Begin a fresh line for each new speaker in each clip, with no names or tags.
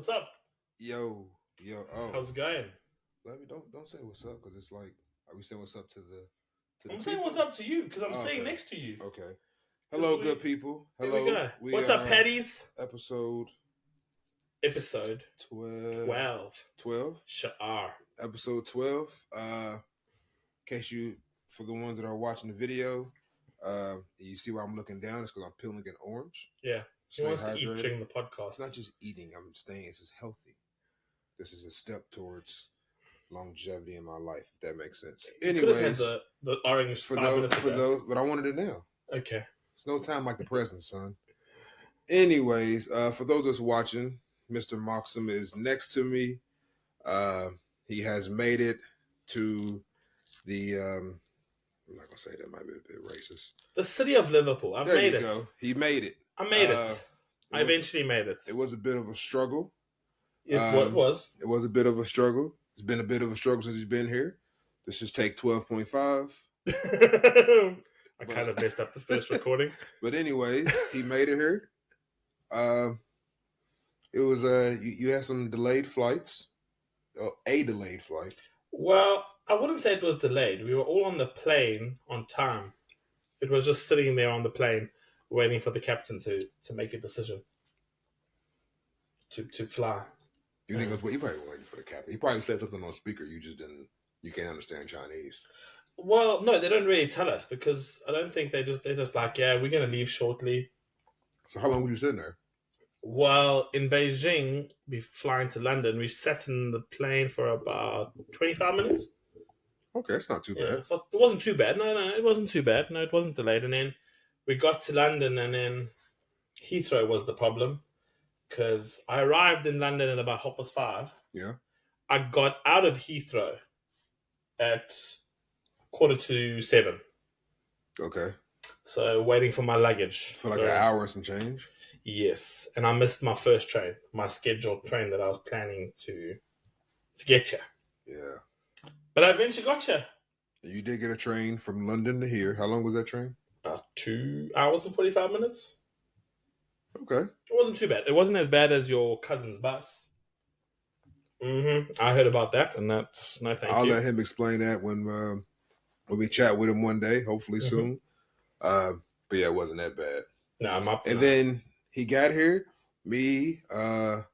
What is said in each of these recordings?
What's up?
Yo. Oh,
How's it going?
let me don't say what's up because it's like, are we saying what's up to the
I'm saying
people?
what's up to you because I'm
Oh,
sitting
okay.
next to you.
Okay. Hello, good people. Hello.
Here we go. What's up, Paddies?
Episode
12.
12.
Sha'ar.
Episode 12. In case for the ones that are watching the video, you see why I'm looking down. It's because I'm peeling an orange.
Yeah. He
Stay
wants to eat
hydrated.
during the podcast.
It's not just eating. I'm saying it's just healthy. This is a step towards longevity in my life, if that makes sense. Anyways,
had the orange
for
5 minutes ago.
those, but I wanted it now.
Okay.
There's no time like the present, son. Anyways, for those that's watching, Mr. Moxham is next to me. He has made it to the. I'm not gonna say that might be a bit racist.
The city of Liverpool. I made it. There you go.
He made it.
I made it. I eventually made it.
It was a bit of a struggle.
It was.
It was a bit of a struggle. It's been a bit of a struggle since he's been here. This is take 12.5.
I kind of messed up the first recording.
But anyways, he made it here. It was you had some delayed flights. A delayed flight.
Well, I wouldn't say it was delayed. We were all on the plane on time. It was just sitting there on the plane waiting for the captain to make a decision to fly.
You think it was he probably waiting for the captain? He probably said something on speaker. You can't understand Chinese.
Well, no, they don't really tell us because I don't think they're just like, yeah, we're gonna leave shortly.
So how long were you sitting there?
Well, in Beijing, we flying to London. We sat in the plane for about 25 minutes.
Okay, that's not too bad.
So it wasn't too bad. No, it wasn't too bad. No, it wasn't delayed. And then we got to London, and then Heathrow was the problem because I arrived in London at about 5:30.
Yeah.
I got out of Heathrow at 7:15.
Okay.
So waiting for my luggage.
For like an hour and some change?
Yes. And I missed my first train, my scheduled train that I was planning to get here.
Yeah.
But I eventually got here.
You did get a train from London to here. How long was that train?
About 2 hours and 45 minutes.
Okay.
It wasn't too bad. It wasn't as bad as your cousin's bus. I heard about that, and that's no thank you.
I'll let him explain that when we chat with him one day, hopefully soon. But yeah, it wasn't that bad. Then he got here. Me, my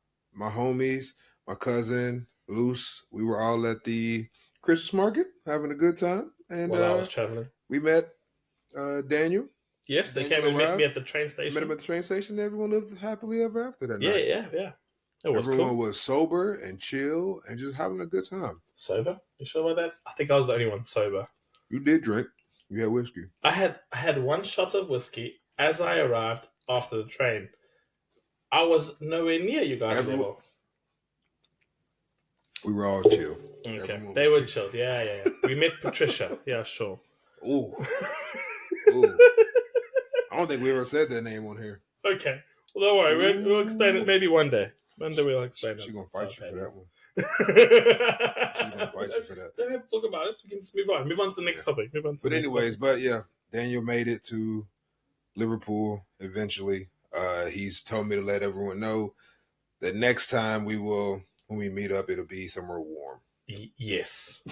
homies, my cousin, Luce. We were all at the Christmas market having a good time. And
while I was traveling,
we met Daniel.
Yes, they came and met me at the train station.
Met him at the train station. Everyone lived happily ever after that
night. Yeah.
Everyone was sober and chill and just having a good time.
Sober? You sure about that? I think I was the only one sober.
You did drink. You had whiskey.
I had one shot of whiskey as I arrived after the train. I was nowhere near you guys level.
We were all chill.
Okay. They were chilled. Yeah. We met Patricia. Yeah, sure.
Ooh. I don't think we ever said that name on here.
Okay. Well, don't worry. We'll explain it maybe one day. One day we'll explain it.
She's going to fight you for that one. She's going to fight you for that.
Don't have to talk about it. We can just move on. Move on to the next topic.
But yeah, Daniel made it to Liverpool eventually. He's told me to let everyone know that next time when we meet up, it'll be somewhere warm.
Yes.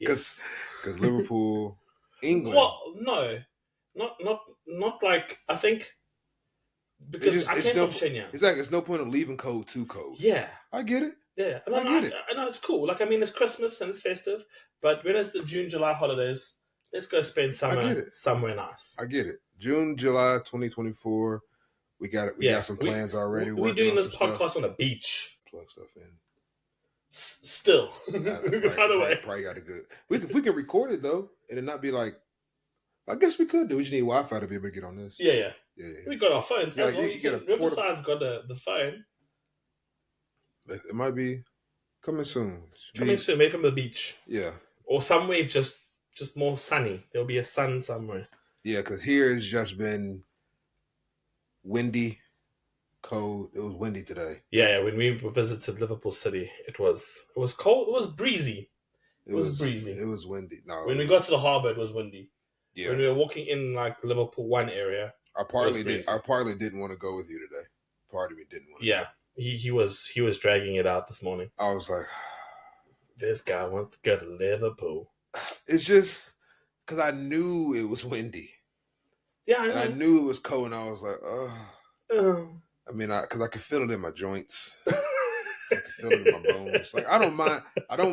Because Liverpool, England.
Well, no. Not like, I think, because I came from Shenyang.
It's like, there's no point in leaving cold too cold.
Yeah.
I get it.
Yeah. I get it. I know, it's cool. Like, I mean, it's Christmas and it's festive, but when it's the June, July holidays, let's go spend summer somewhere nice.
I get it. June, July 2024, we got some plans already.
We're doing this podcast on a beach.
Plug stuff in.
Still. By the way.
Probably got a good... If we can record it, though, and it not be like... I guess we could do. We just need Wi-Fi to be able to get on this.
Yeah. We got our phones. Riverside's got the phone.
It might be coming soon.
Maybe from the beach.
Yeah.
Or somewhere just more sunny. There'll be a sun somewhere.
Yeah, because here it's just been windy, cold. It was windy today.
Yeah. When we visited Liverpool City, it was cold. It was breezy. It was breezy.
It was windy. No.
When we got to the harbour, it was windy.
Yeah.
When we were walking in like Liverpool 1 area,
I partly didn't want to go with you today. Part of me didn't want to.
Yeah. He was dragging it out this morning.
I was like,
this guy wants to go to Liverpool.
It's just because I knew it was windy.
Yeah, I know.
And I knew it was cold, and I was like, oh. I mean, because I could feel it in my joints. I could feel it in my bones. Like I don't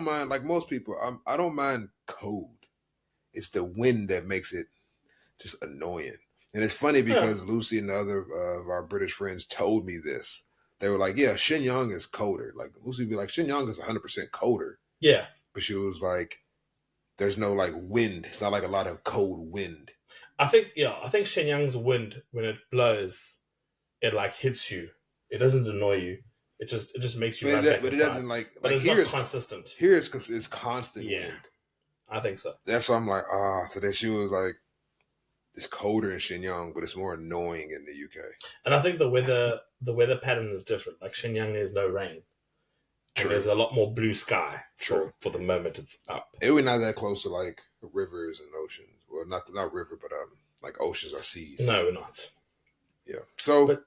mind. Like most people, I don't mind cold. It's the wind that makes it just annoying. And it's funny because Lucy and the other of our British friends told me this. They were like, "Yeah, Shenyang is colder." Like Lucy would be like, "Shenyang is 100% colder."
Yeah,
but she was like, "There's no like wind. It's not like a lot of cold wind."
I think Shenyang's wind, when it blows, it like hits you. It doesn't annoy you. It just makes you run back
But it
inside.
doesn't like.
But it's
here
not consistent.
Here it's constant wind.
I think so.
That's why I'm like, So then she was like, it's colder in Shenyang, but it's more annoying in the UK.
And I think the weather pattern is different. Like Shenyang, there's no rain. True. And there's a lot more blue sky. True. For the moment it's up.
We're not that close to like rivers and oceans. Well, not river, but like oceans or seas.
No, we're not.
Yeah. So,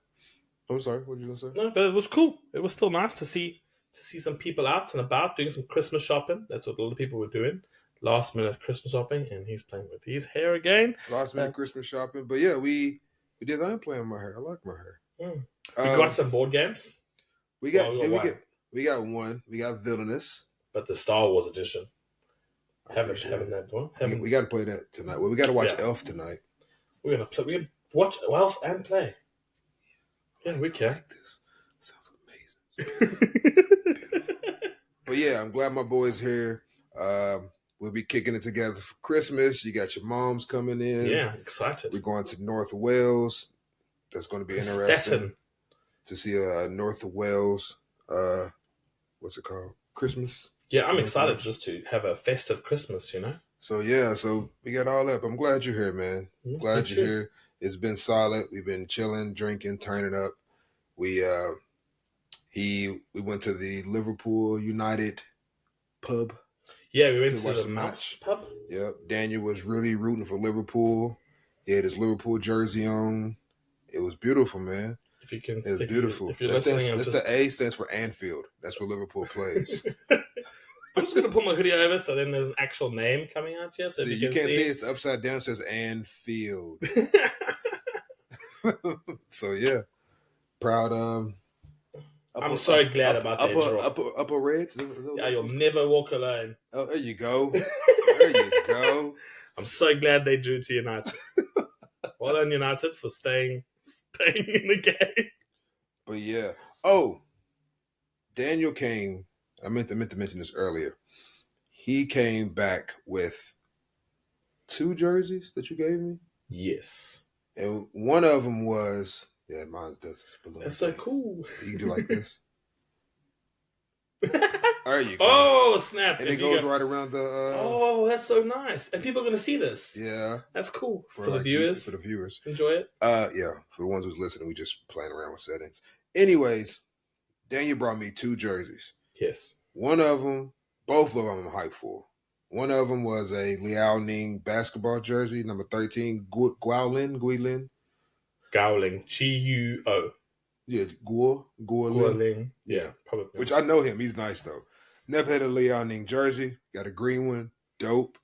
I'm sorry. What were you gonna say?
No, but it was cool. It was still nice to see some people out and about doing some Christmas shopping. That's what a lot of people were doing. Last minute Christmas shopping, and he's playing with his hair again.
Last minute Christmas shopping, but yeah, we did. I am playing with my hair. I like my hair.
We got some board games.
We got one. We got Villainous,
but the Star Wars edition. Haven't that one.
We got to play that tonight. Well, we got to watch Elf tonight.
We're gonna play. We're gonna watch Elf and play. Yeah, we can.
I like this. Sounds amazing. But yeah, I'm glad my boy's here. We'll be kicking it together for Christmas. You got your moms coming in.
Yeah, excited.
We're going to North Wales. That's going to be interesting to see North Wales. What's it called? Christmas.
Yeah, I'm excited just to have a festive Christmas.
So yeah, so we got all that. But I'm glad you're here, man. Glad you're here. It's been solid. We've been chilling, drinking, turning up. We went to the Liverpool United pub.
Yeah, we went to the match pub.
Yep. Daniel was really rooting for Liverpool. He had his Liverpool jersey on. It was beautiful, man.
If you can,
it was beautiful. The A stands for Anfield. That's where Liverpool plays.
I'm just gonna put my hoodie over so then there's an actual name coming out here. So
you can't see it's upside down. It says Anfield. So yeah, proud.
I'm so glad about that draw.
Upper Reds.
Yeah, you'll never walk alone.
Oh, there you go. There you go.
I'm so glad they drew to United. Well done, United, for staying in the game.
But yeah. Daniel came. I meant to mention this earlier. He came back with 2 jerseys that you gave me.
Yes.
And one of them was, mine does this balloon.
That's so cool.
You can do like this. There you go.
Oh, snap.
And it goes right around the...
oh, that's so nice. And people are going to see this.
Yeah.
That's cool. For the viewers.
For the viewers.
Enjoy it.
Yeah. For the ones who's listening, we just playing around with settings. Anyways, Daniel brought me 2 jerseys.
Yes.
One of them, both of them I'm hyped for. One of them was a Liao Ning basketball jersey, number 13, Guilin.
Gowling. G-U-O.
Yeah, Guilin.
Yeah, probably.
Which I know him. He's nice, though. Never had a Liao Ning jersey. Got a green one. Dope.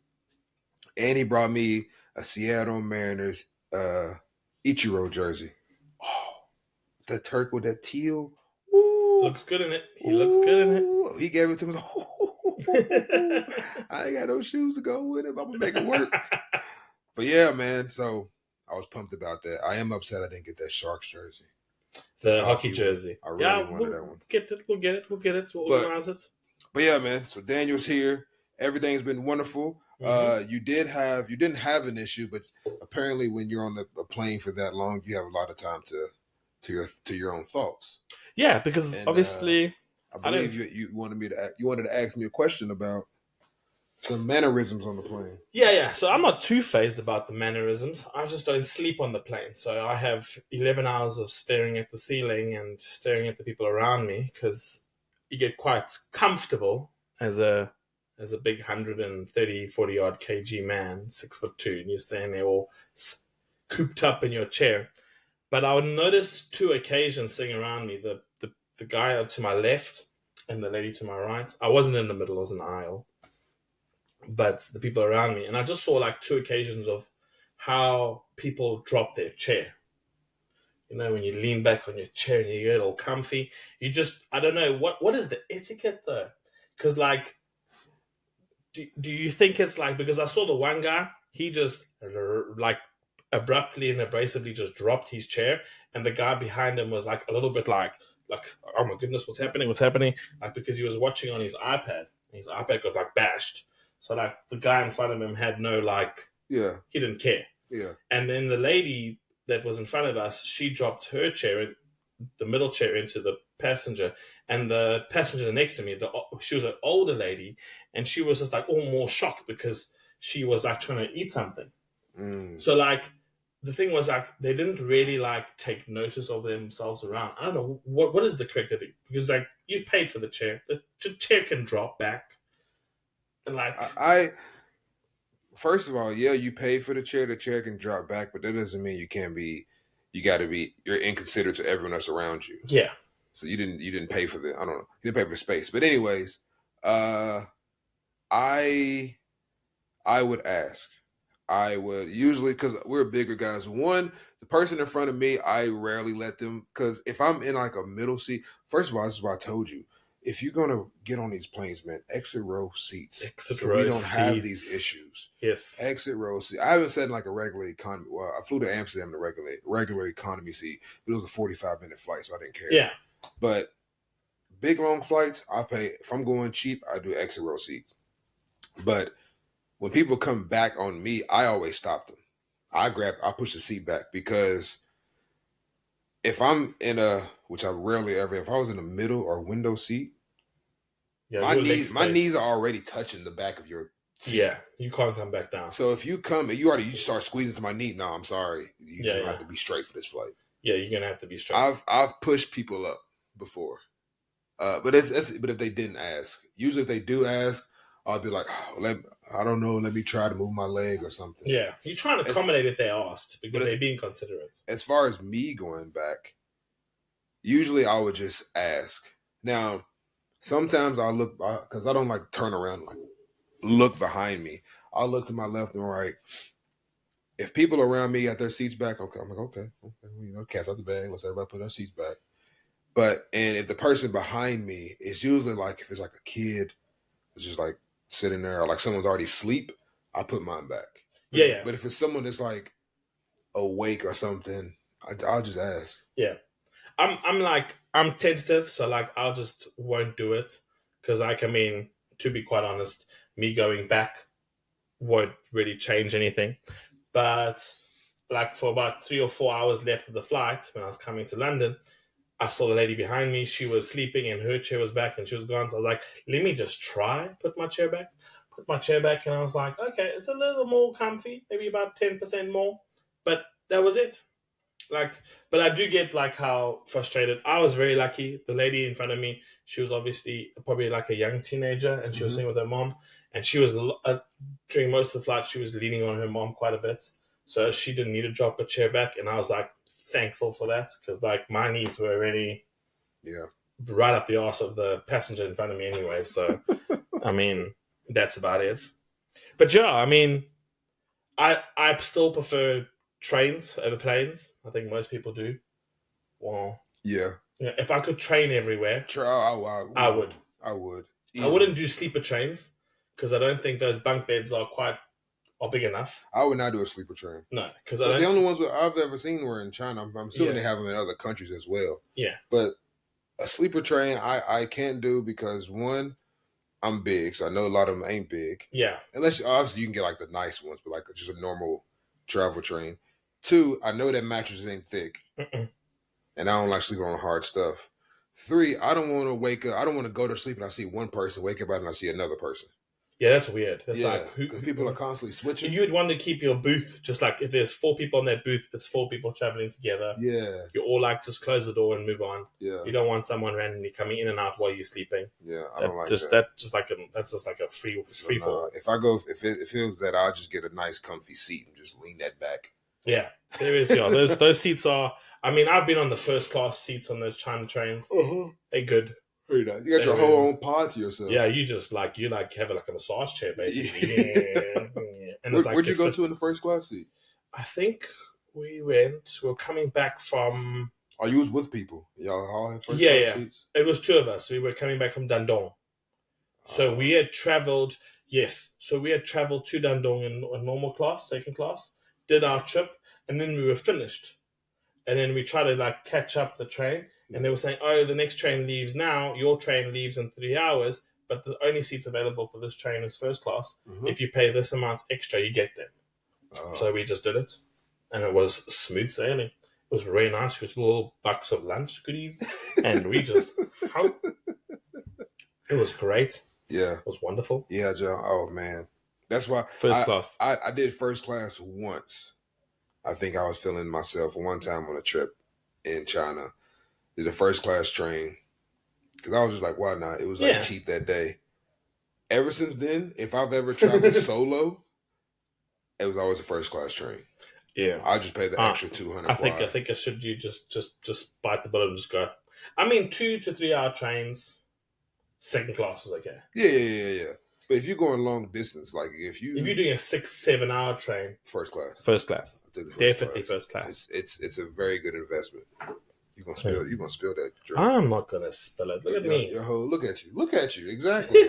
And he brought me a Seattle Mariners Ichiro jersey. Oh, the turquoise with that teal.
Ooh. Looks good in it. He looks good in it.
He gave it to me. I ain't got no shoes to go with it. I'm going to make it work. But yeah, man. So I was pumped about that. I am upset I didn't get that Sharks jersey.
The hockey jersey.
I really wanted that one.
We'll get it. We'll organize it.
But yeah, man. So Daniel's here. Everything's been wonderful. Mm-hmm. You didn't have an issue, but apparently when you're on a plane for that long, you have a lot of time to your own thoughts.
Yeah, because obviously,
I believe you wanted to ask me a question about some mannerisms on the plane.
Yeah. So I'm not too phased about the mannerisms. I just don't sleep on the plane. So I have 11 hours of staring at the ceiling and staring at the people around me because you get quite comfortable as a big 130, 40 odd kg man, 6'2", and you're standing there all cooped up in your chair. But I would notice 2 occasions sitting around me, the the guy to my left and the lady to my right. I wasn't in the middle, I was in the aisle. But the people around me. And I just saw like two occasions of how people drop their chair. You know, when you lean back on your chair and you get all comfy, you just, I don't know, what is the etiquette though? Because like, do you think it's like, because I saw the one guy, he just like abruptly and abrasively just dropped his chair, and the guy behind him was like a little bit like, oh my goodness, what's happening? Like, because he was watching on his iPad, and his iPad got like bashed. So like the guy in front of him had no like,
yeah,
he didn't care.
Yeah.
And then the lady that was in front of us, she dropped her chair, the middle chair, into the passenger, and the passenger next to me, she was an older lady, and she was just like all more shocked because she was like trying to eat something. So like the thing was like they didn't really like take notice of themselves around. I don't know what is the correct thing, because like you've paid for the chair chair can drop back, and like
I first of all, yeah, you pay for the chair can drop back, but that doesn't mean you're inconsiderate to everyone else around you.
Yeah.
So you didn't pay for you didn't pay for space. But anyways, I would ask. I would usually, because we're bigger guys. One, the person in front of me, I rarely let them, because if I'm in like a middle seat, first of all, this is what I told you. If you're gonna get on these planes, man, exit row seats. We don't have these issues.
Yes.
Exit row seat. I haven't sat in like a regular economy. Well, I flew to Amsterdam in a regular economy seat, but it was a 45-minute flight, so I didn't care.
Yeah.
But big long flights, I pay. If I'm going cheap, I do exit row seats. But when people come back on me, I always stop them. I push the seat back, because if I'm which I rarely ever, if I was in a middle or window seat, my knees are already touching the back of your seat.
Yeah, you can't come back down.
So if you come and you start squeezing to my knee, no, I'm sorry. You have to be straight for this flight.
Yeah, you're gonna have to be straight.
I've pushed people up before, but if they didn't ask, usually if they do ask, I'll be like, I don't know, let me try to move my leg or something.
Yeah, you're trying to accommodate if they asked, because they're being considerate.
As far as me going back, usually I would just ask. Now, sometimes I'll look, because I don't like turn around, like look behind me. I'll look to my left and right. If people around me got their seats back, okay, I'm like, okay, cats out the bag. Let's everybody put their seats back. And if the person behind me is usually like, if it's like a kid, it's just like sitting there, or like someone's already asleep, I put mine back.
Yeah.
But if it's someone that's like awake or something, I'll just ask.
Yeah. I'm tentative, so like I just won't do it, because like, I mean, to be quite honest, me going back won't really change anything. But like for about 3 or 4 hours left of the flight, when I was coming to London, I saw the lady behind me. She was sleeping and her chair was back and she was gone. So I was like, let me just try put my chair back. Put my chair back, and I was like, okay, it's a little more comfy, maybe about 10% more. But that was it. Like, but I do get like how frustrated. I was very lucky. The lady in front of me, she was obviously probably like a young teenager, and she was sitting with her mom, and she was during most of the flight, she was leaning on her mom quite a bit, so she didn't need to drop her chair back, and I was like thankful for that, because like my knees were already right up the arse of the passenger in front of me anyway. So I mean, that's about it. But yeah, I mean, I still prefer trains over planes. I think most people do. Well,
yeah.
If I could train everywhere, I would.
I would.
Easily. I wouldn't do sleeper trains, because I don't think those bunk beds are big enough.
I would not do a sleeper train.
No, because
the only ones I've ever seen were in China. I'm assuming they have them in other countries as well.
Yeah.
But a sleeper train, I can't do, because one, I'm big, so I know a lot of them ain't big.
Yeah.
Unless obviously you can get like the nice ones, but like just a normal travel train. Two, I know that mattresses ain't thick, and I don't like sleeping on hard stuff. Three, I don't want to wake up. I don't want to go to sleep and I see one person, wake up and I see another person.
Yeah, that's weird. That's
like people are constantly switching.
You would want to keep your booth, just like if there's 4 people in that booth, it's 4 people traveling together.
Yeah.
You're all like, just close the door and move on.
Yeah.
You don't want someone randomly coming in and out while you're sleeping.
Yeah, I don't like that.
That's just like a free fall.
If I go, if it feels that, I'll just get a nice comfy seat and just lean that back.
Yeah, there is. Those seats are. I mean, I've been on the first class seats on those China trains. They're good.
Very nice. You got your whole own pod to yourself.
Yeah, you have like a massage chair basically. Yeah. And it's like
where'd you go to in the first class seat?
I think we were coming back from.
Oh, you was with people. Y'all all had first
class seats? It was two of us. We were coming back from Dandong. So we had traveled. Yes, so we had traveled to Dandong in a normal class, second class. Did our trip, and then we were finished. And then we tried to like catch up the train, and they were saying, "Oh, the next train leaves now. Your train leaves in 3 hours, but the only seats available for this train is first class. If you pay this amount extra, you get them." So we just did it, and it was smooth sailing. It was really nice with little bucks of lunch goodies, and we just it was great.
Yeah,
it was wonderful.
Yeah, Joe. Oh man, that's why
first class.
I did first class once. I think I was feeling myself one time on a trip in China. Did a first class train because I was just like, why not? It was like cheap that day. Ever since then, if I've ever traveled solo, it was always a first class train.
Yeah,
I just pay the extra $200.
I think I should. You just bite the bullet and just go. I mean, 2 to 3 hour trains, second class is okay.
Yeah. But if you're going long distance, like if you're
doing a 6-7 hour train,
first class,
definitely first class.
It's a very good investment. You're gonna spill that drink.
I'm not gonna spill it. Look at me.
Look at you. Exactly.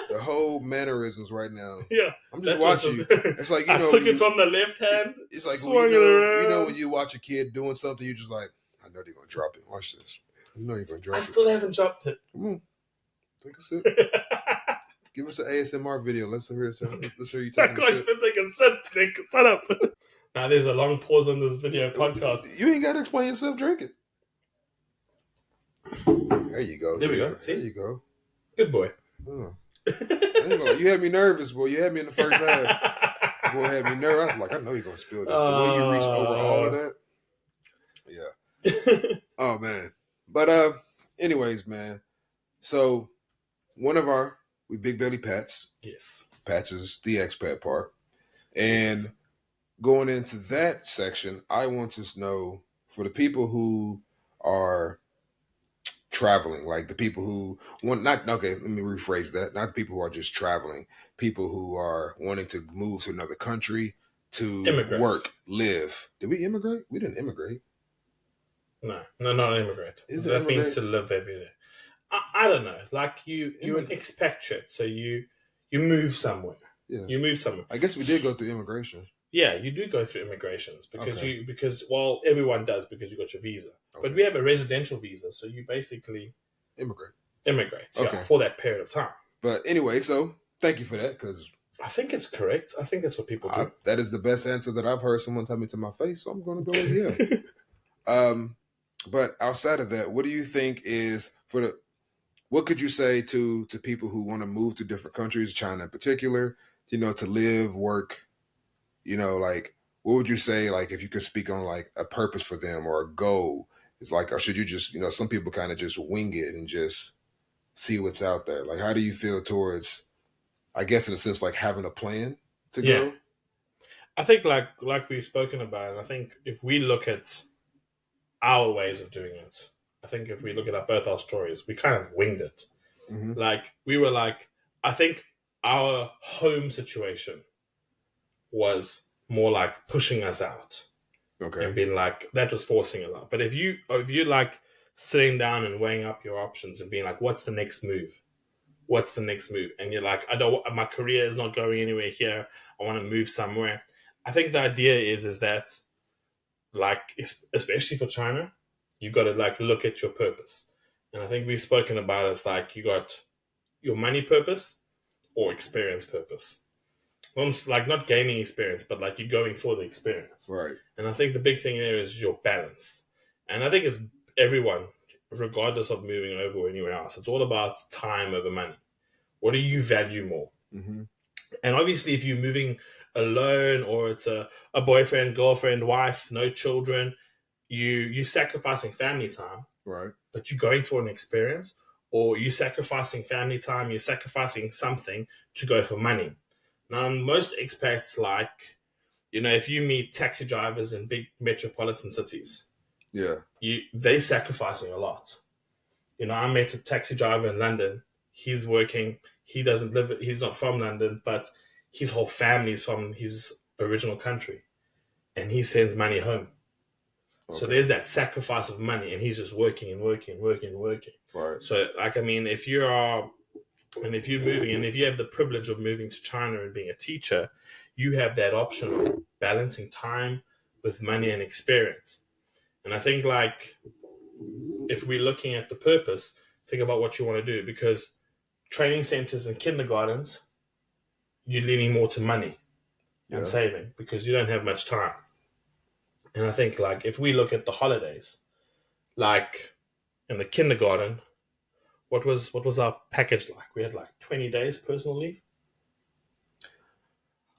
The whole mannerisms right now.
Yeah,
I'm just watching you. It's like
I took it from the left hand.
It's like when you watch a kid doing something, you're just like, I know they're gonna drop it. Watch this. I know you're gonna drop it.
I still haven't dropped it.
Come on, take a sip. Give us an ASMR video. Let's hear you taking a sip.
Take a sip, Nick. Shut up. Now there's a long pause on this video podcast.
You ain't got to explain yourself. Drink it. There you go.
There we go.
See? There you go.
Good boy.
Oh. You had me nervous, boy. You had me in the first half. Boy, had me nervous. I was like, I know you're going to spill this. The way you reached over all of that. Yeah. Oh, man. But anyways, man. So we Big Belly Pats.
Yes.
Pats is the expat part. And going into that section, I want to know for the people who are traveling, like the people who want let me rephrase that. Not the people who are just traveling, people who are wanting to move to another country to work, live. Did we immigrate? We didn't immigrate.
No, not immigrate. That means to live every day. I don't know. Like you're an expatriate, so you move somewhere. Yeah. You move somewhere.
I guess we did go through immigration.
Yeah, you do go through immigrations because everyone does because you got your visa. Okay. But we have a residential visa, so you basically immigrate. Okay. For that period of time.
But anyway, so thank you for that because
I think it's correct. I think that's what people do.
That is the best answer that I've heard someone tell me to my face, so I'm going to go with here. But outside of that, what do you think is what could you say to people who want to move to different countries, China in particular, to live, work, what would you say, if you could speak on a purpose for them or a goal? It's or should you just, some people kind of just wing it and just see what's out there. How do you feel towards, I guess in a sense, having a plan to go?
I think like we've spoken about, I think if we look at our ways of doing it, I think if we look at both our stories, we kind of winged it. Mm-hmm. I think our home situation was more pushing us out. Okay. And being that was forcing a lot. But if you sitting down and weighing up your options and being what's the next move? What's the next move? And you're my career is not going anywhere here. I want to move somewhere. I think the idea is that especially for China, you got to look at your purpose. And I think we've spoken about it. It's you got your money purpose or experience purpose. Almost not gaining experience, but you're going for the experience.
Right.
And I think the big thing there is your balance. And I think it's everyone, regardless of moving over or anywhere else, it's all about time over money. What do you value more? Mm-hmm. And obviously, if you're moving alone or it's a boyfriend, girlfriend, wife, no children, you're sacrificing family time.
Right.
But you're going for an experience, or you're sacrificing family time, you're sacrificing something to go for money. Now, most expats if you meet taxi drivers in big metropolitan cities,
Yeah.
They sacrificing a lot. I met a taxi driver in London. He's working. He doesn't live. He's not from London, but his whole family is from his original country, and he sends money home. Okay. So there's that sacrifice of money, and he's just working and working and working and working.
Right.
So, if you're moving, and if you have the privilege of moving to China and being a teacher, you have that option of balancing time with money and experience. And I think, if we're looking at the purpose, think about what you want to do, because training centers and kindergartens, you're leaning more to money and saving because you don't have much time. And I think, if we look at the holidays, in the kindergarten, what was our package like? We had 20 days personal leave.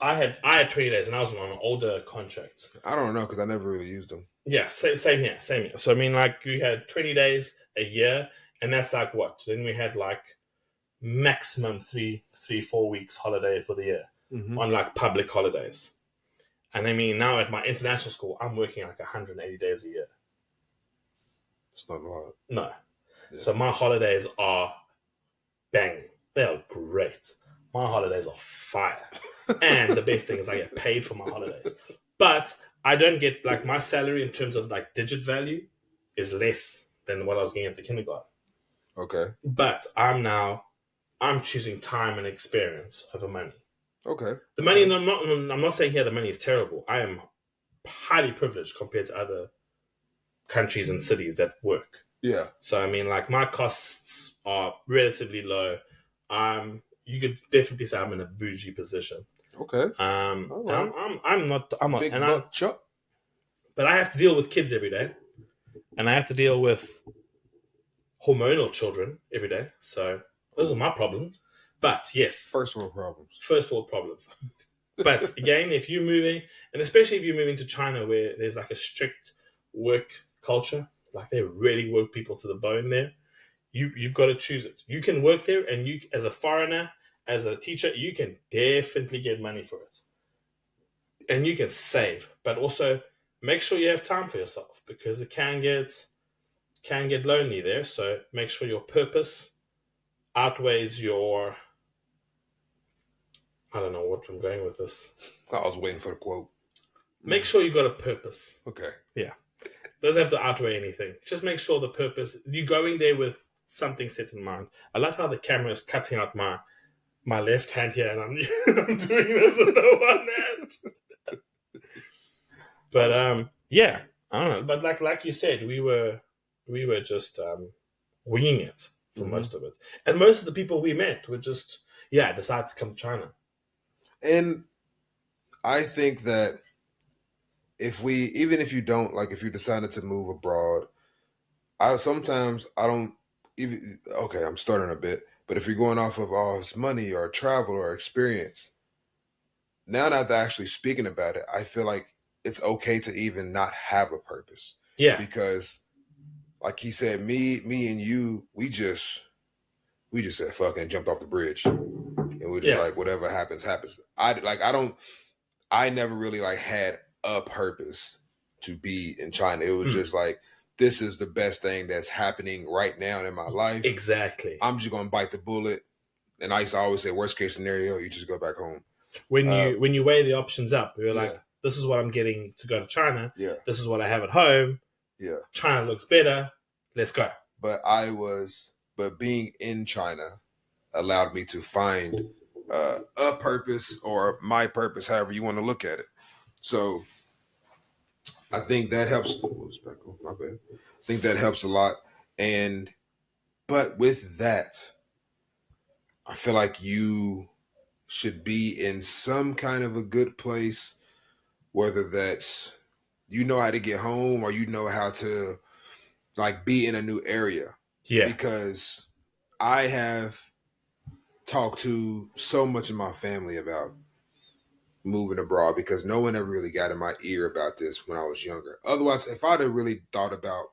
I had 20 days, and I was on an older contract.
I don't know because I never really used them.
Yeah, same here. So you had 20 days a year, and that's what? Then we had maximum 4 weeks holiday for the year on public holidays. And now at my international school, I'm working 180 days a year.
It's not a lot.
No. Yeah. So my holidays are bang. They are great. My holidays are fire. And the best thing is I get paid for my holidays. But I don't get, my salary in terms of digit value is less than what I was getting at the kindergarten.
Okay.
But I'm choosing time and experience over money.
Okay.
The money, I'm not saying here the money is terrible. I am highly privileged compared to other countries and cities that work.
Yeah.
So my costs are relatively low. You could definitely say I'm in a bougie position.
Okay.
All right. I'm not
big buck chuck.
But I have to deal with kids every day, and I have to deal with hormonal children every day. So those are my problems. But yes,
first world problems.
But again, if you're moving, and especially if you're moving to China, where there's a strict work culture, they really work people to the bone there. You've got to choose it. You can work there, and you, as a foreigner, as a teacher, you can definitely get money for it, and you can save. But also make sure you have time for yourself, because it can get lonely there. So make sure your purpose outweighs your. I don't know what I'm going with this.
I was waiting for the quote.
Make sure you got a purpose.
Okay.
Yeah. Doesn't have to outweigh anything. Just make sure the purpose. You're going there with something set in mind. I love how the camera is cutting out my left hand here, and I'm doing this with the one hand. But yeah, I don't know. But like you said, we were just winging it for most of it, and most of the people we met were just decided to come to China.
And I think that even if you don't, if you decided to move abroad, I'm starting a bit, but if you're going off of all this money or travel or experience, now that they're actually speaking about it, I feel like it's okay to even not have a purpose.
Yeah.
Because like he said, me and you, we just said fuck and jumped off the bridge. And we're just whatever happens. I never really had a purpose to be in China. It was just this is the best thing that's happening right now in my life.
Exactly.
I'm just gonna bite the bullet. And I used to always say, worst case scenario, you just go back home.
When you weigh the options up, you're this is what I'm getting to go to China.
Yeah.
This is what I have at home.
Yeah.
China looks better. Let's go.
But being in China allowed me to find a purpose, or my purpose, however you want to look at it. So I think that helps. My bad. I think that helps a lot. But with that, I feel like you should be in some kind of a good place, whether that's you know how to get home or you know how to be in a new area.
Yeah.
Because I have talked to so much of my family about moving abroad, because no one ever really got in my ear about this when I was younger. Otherwise, if I'd have really thought about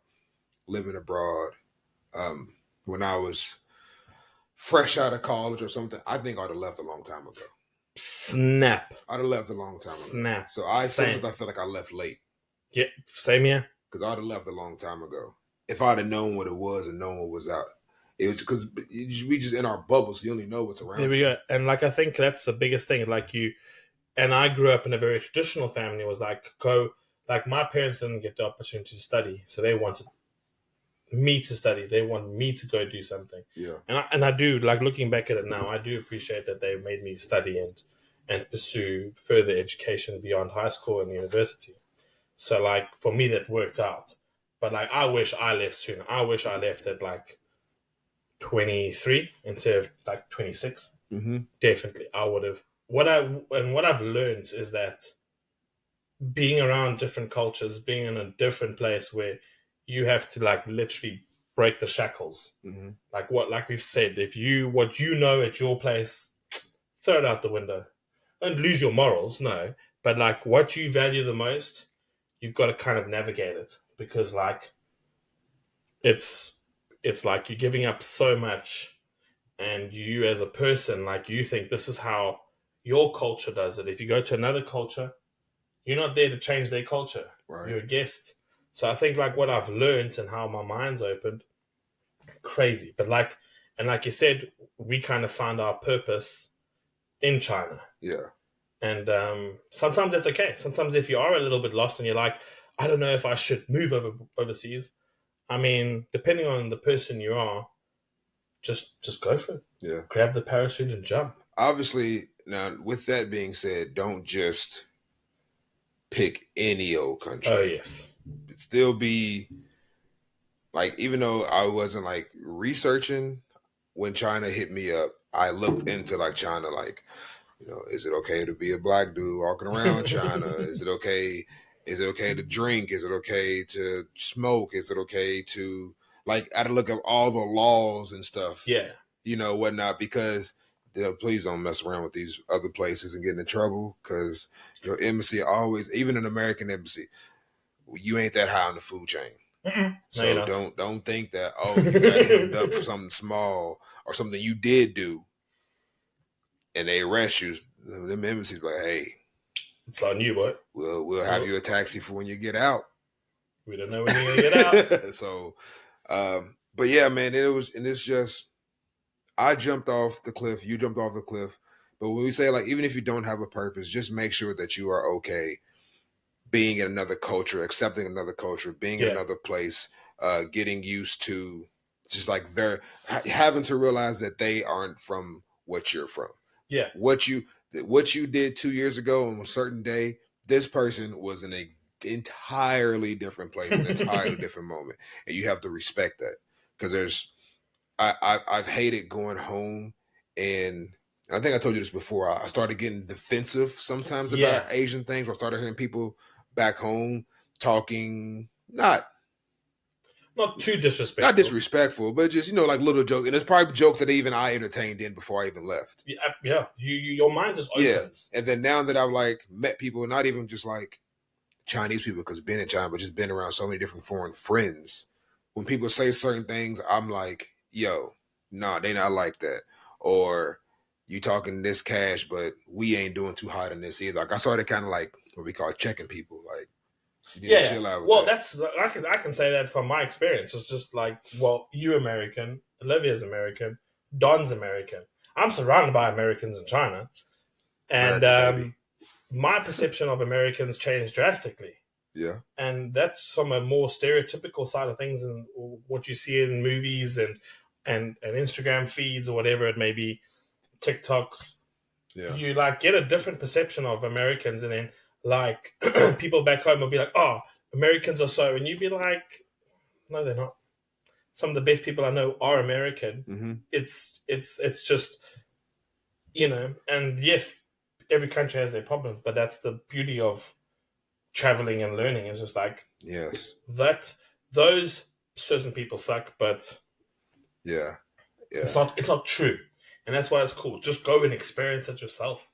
living abroad when I was fresh out of college or something, I think I'd have left a long time ago.
Snap.
I'd have left a long time ago.
Snap.
So sometimes I feel like I left late.
Yeah, same here.
because I'd have left a long time ago. If I'd have known what it was and known what was out, it was because we just in our bubble, so you only know what's around.
There we go. And like I think that's the biggest thing. Like and I grew up in a very traditional family. It was like my parents didn't get the opportunity to study, so they wanted me to study. They want me to go do something.
Yeah.
And I do, like, looking back at it now, I do appreciate that they made me study and pursue further education beyond high school and university. So, like, for me, that worked out. But, like, I wish I left soon. I wish I left at, like, 23 instead of, like, 26.
Mm-hmm.
Definitely, I would have. What I've learned is that being around different cultures, being in a different place where you have to, like, literally break the shackles.
Mm-hmm.
Like we've said, if what you know at your place, throw it out the window. Don't lose your morals, no. But, like, what you value the most, you've got to kind of navigate it, because, like, it's like you're giving up so much, and you as a person, like, you think this is how your culture does it. If you go to another culture, you're not there to change their culture.
Right.
You're a guest. So I think, like, what I've learned and how my mind's opened, crazy. But, like, and like you said, we kind of found our purpose in China.
Yeah.
And sometimes that's okay. Sometimes if you are a little bit lost and you're like, I don't know if I should move overseas. I mean, depending on the person you are, just go for it.
Yeah.
Grab the parachute and jump.
Obviously, now with that being said, don't just pick any old country.
Oh, yes.
Still be like, even though I wasn't like researching, when China hit me up, I looked into like China, like, you know, is it okay to be a black dude walking around China? Is it okay? Is it okay to drink? Is it okay to smoke? Is it okay to, like, I had to look up all the laws and stuff.
Yeah.
You know, whatnot, because please don't mess around with these other places and get in trouble, because your embassy always, even an American embassy, you ain't that high on the food chain.
Mm-mm.
So don't think that, oh, you got hemmed up for something small or something you did do and they arrest you. Them embassies like, hey,
it's on you, boy.
We'll have you a taxi for when you get out.
We don't know when you're gonna get out.
So, but yeah, man, it's just, I jumped off the cliff, you jumped off the cliff. But when we say, like, even if you don't have a purpose, just make sure that you are okay being in another culture, accepting another culture, being in another place, getting used to just like having to realize that they aren't from what you're from.
Yeah.
What you did 2 years ago on a certain day, this person was in an entirely different place, an entirely different moment. And you have to respect that. Because I've hated going home, and I think I told you this before. I started getting defensive sometimes about Asian things. I started hearing people back home talking not
too disrespectful.
Not disrespectful, but just, you know, like little jokes. And it's probably jokes that even I entertained in before I even left.
Yeah. Your mind just opens.
Yeah. And then now that I've like met people, not even just like Chinese people, because been in China, but just been around so many different foreign friends. When people say certain things, I'm like, yo, nah, they not like that. Or you talking this cash, but we ain't doing too hot in this either. Like, I started kind of like what we call checking people. Like,
chill out with that. I can say that from my experience. It's just like, well, you American, Olivia's American, Don's American. I'm surrounded by Americans in China, and my perception of Americans changed drastically.
Yeah,
and that's from a more stereotypical side of things, and what you see in movies and Instagram feeds or whatever it may be, TikToks.
Yeah,
you like get a different perception of Americans, and then like people back home will be like, "Oh, Americans are so," and you'd be like, "No, they're not." Some of the best people I know are American.
Mm-hmm.
It's just, you know, and yes, every country has their problems, but that's the beauty of traveling and learning. Is just like,
yes,
that those certain people suck, but
yeah,
it's not true, and that's why it's cool. Just go and experience it yourself.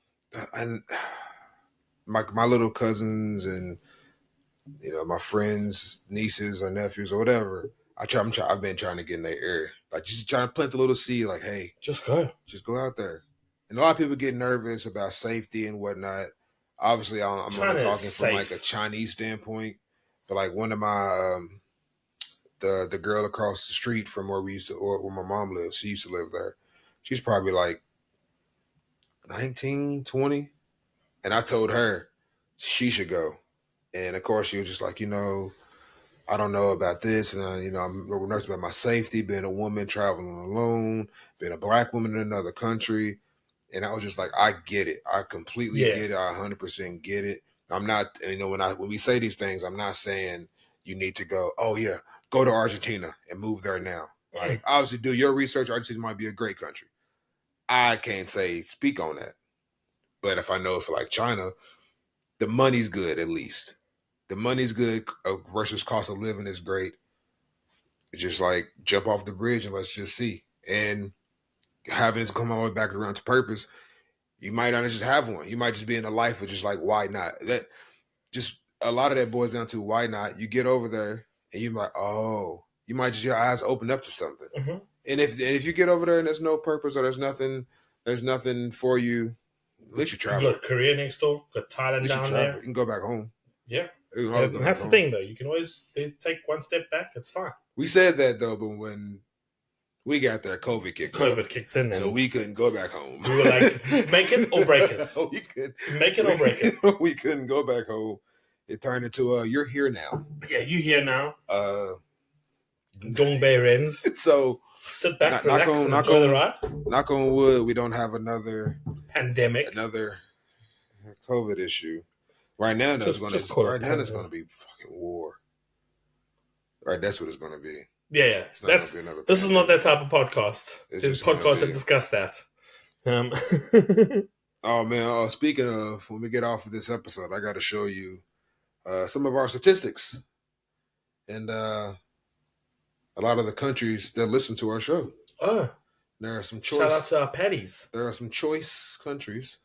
And my little cousins and, you know, my friends, nieces or nephews or whatever, I've been trying to get in their ear, like, just trying to plant the little seed, like, hey,
just go
out there. And a lot of people get nervous about safety and whatnot. Obviously, I'm only talking from like a Chinese standpoint, But like one of my the girl across the street from where we used to, or where my mom lives, she used to live there. She's probably like 19, 20. And I told her she should go. And of course, she was just like, I don't know about this. And, I'm nervous about my safety, being a woman traveling alone, being a black woman in another country. And I was just like, I get it. I completely get it. I 100% get it. I'm not, when we say these things, I'm not saying you need to go, oh, yeah, go to Argentina and move there now. Like, obviously, do your research. Argentina might be a great country. I can't speak on that. But if I know for like China, the money's good at least. The money's good versus cost of living is great. It's just like jump off the bridge and let's just see. And having this come all the way back around to purpose, you might not just have one. You might just be in a life of just like, why not? That just a lot of that boils down to why not. You get over there and you're like, oh, you might just your eyes open up to something. Mm-hmm. And if you get over there and there's no purpose or there's nothing for you, at least you travel.
You got Korea next door, got Thailand down there.
You can go back home.
Yeah. And that's the thing, though. You can always take one step back. It's fine.
We said that, though, but when we got there, COVID
kicks in.
So we couldn't go back home.
We were like, make it or break it.
So we could
make it or break it.
We couldn't go back home. It turned into, you're here now.
Yeah, you here now. Dong Bay ends.
So
sit back, relax, and enjoy the ride.
Knock on wood, we don't have another
pandemic,
another COVID issue. Right now, it's going to be fucking war. Right, that's what it's going to be.
Yeah. This is not that type of podcast. It's a podcast that discuss that.
Oh man! Speaking of, when we get off of this episode, I got to show you some of our statistics, and a lot of the countries that listen to our show.
Oh,
there are some choice.
Shout out to our patties.
There are some choice countries,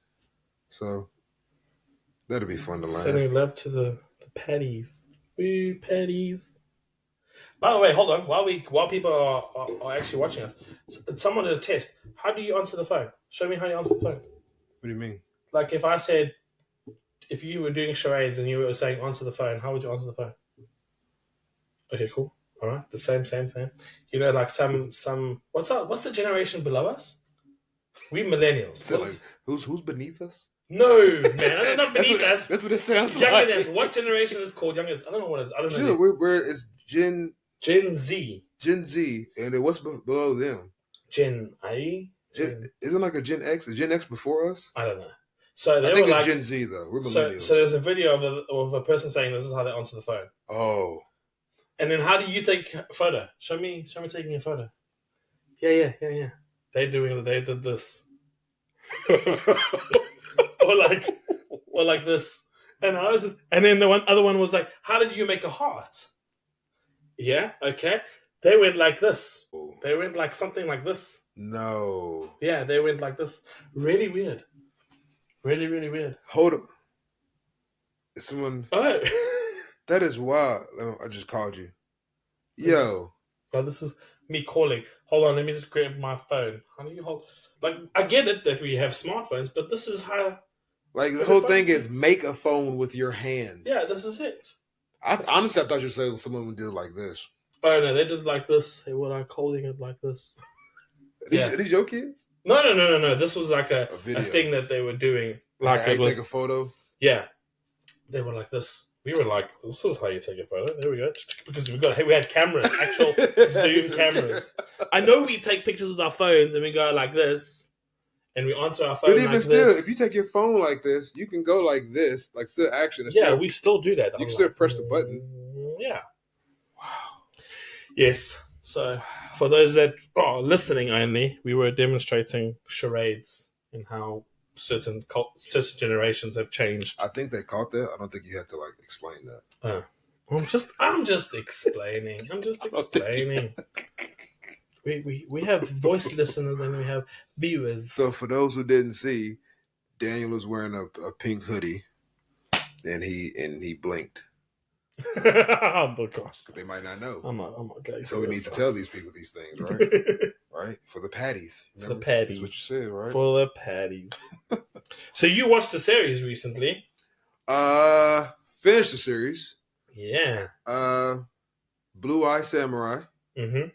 so that'll be fun to learn.
Sending love to the patties. Woo, patties. By the way, hold on. While people are actually watching us, someone did a test. How do you answer the phone? Show me how you answer the phone.
What do you mean? Like
if I said, if you were doing charades and you were saying answer the phone, how would you answer the phone? Okay, cool. All right, the same. You know, like some. What's the generation below us? We millennials.
So like, who's beneath us?
No, man, I don't know beneath us.
That's what it sounds
like. Youngest. What generation is called youngest? I don't know what it is. I don't know.
It's Gen Z. Gen Z, and what's below them?
Gen A.
Isn't like a Gen X? Is Gen X before us?
I don't know. So
I think it's Gen Z though. We're millennials.
So there's a video of a person saying this is how they answer the phone.
Oh.
And then how do you take a photo? Show me taking a photo. Yeah. They did this. or like this. And then the other one was like, how did you make a heart? Yeah, okay. They went like this. They went like something like this.
No.
Yeah, they went like this. Really weird. Really, really weird.
Hold up. Is someone...
Oh.
That is wild. I just called you. Yo.
Oh, this is me calling. Hold on, let me just grab my phone. How do you hold... Like, I get it that we have smartphones, but this is how...
Like, the whole thing is make a phone with your hand.
Yeah, this is it.
Honestly, I thought you were saying someone would do it like this.
Oh, no, they did it like this. They were like holding it like this.
Are these your kids?
No. This was like a thing that they were doing.
Like, take a photo?
Yeah. They were like this. We were like, this is how you take a photo. There we go. Because we had cameras, actual Zoom cameras. I know we take pictures with our phones and we go like this. And we answer our phone like this. But even still,
if you take your phone like this, you can go like this, like still action.
We still do that.
You can still press the button.
Yeah. Wow. Yes. So for those that are listening only, we were demonstrating charades and how certain generations have changed.
I think they caught that. I don't think you had to explain that.
I'm just explaining. We have voice listeners and we have viewers.
So for those who didn't see, Daniel is wearing a pink hoodie, and he blinked.
Oh my gosh!
They might not know.
I'm okay.
So we need to tell these people these things, right? Right? For the patties.
For the patties.
That's what you said, right?
For the patties. So you watched the series recently?
Finished the series.
Yeah.
Blue Eye Samurai.
Mm-hmm.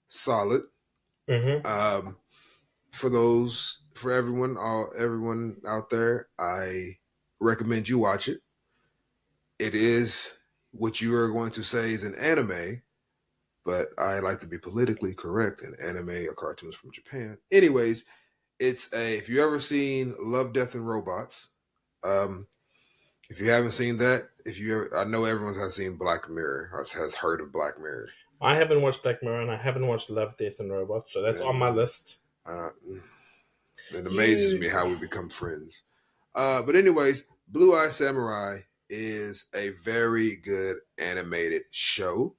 Solid.
Mm-hmm.
For everyone out there, I recommend you watch it. It is what you are going to say is an anime, but I like to be politically correct. An anime are cartoons from Japan. Anyways, if you ever seen Love, Death, and Robots, if you haven't seen that, I know everyone has seen Black Mirror, has heard of Black Mirror.
I haven't watched Black Mirror, and I haven't watched Love, Death, and Robots, so that's on my list.
It amazes me how we become friends. But anyways, Blue Eye Samurai is a very good animated show.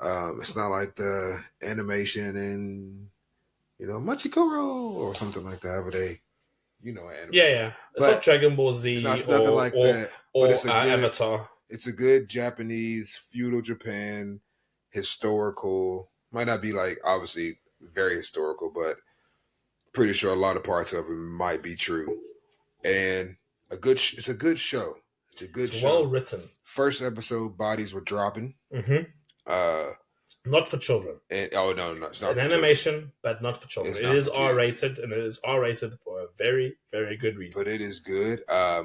It's not like the animation in, Machikoro or something like that, but anime.
Yeah. It's not Dragon Ball Z
it's nothing like that.
Or
but it's
Avatar.
It's a good Japanese feudal Japan historical. Might not be like obviously very historical, but pretty sure a lot of parts of it might be true. And it's a good show. It's
well written.
First episode, bodies were dropping.
Mm-hmm. Not for children.
No,
it's an animation, children. But not for children. It is R-rated, and it is R-rated for a very, very good reason.
But it is good. I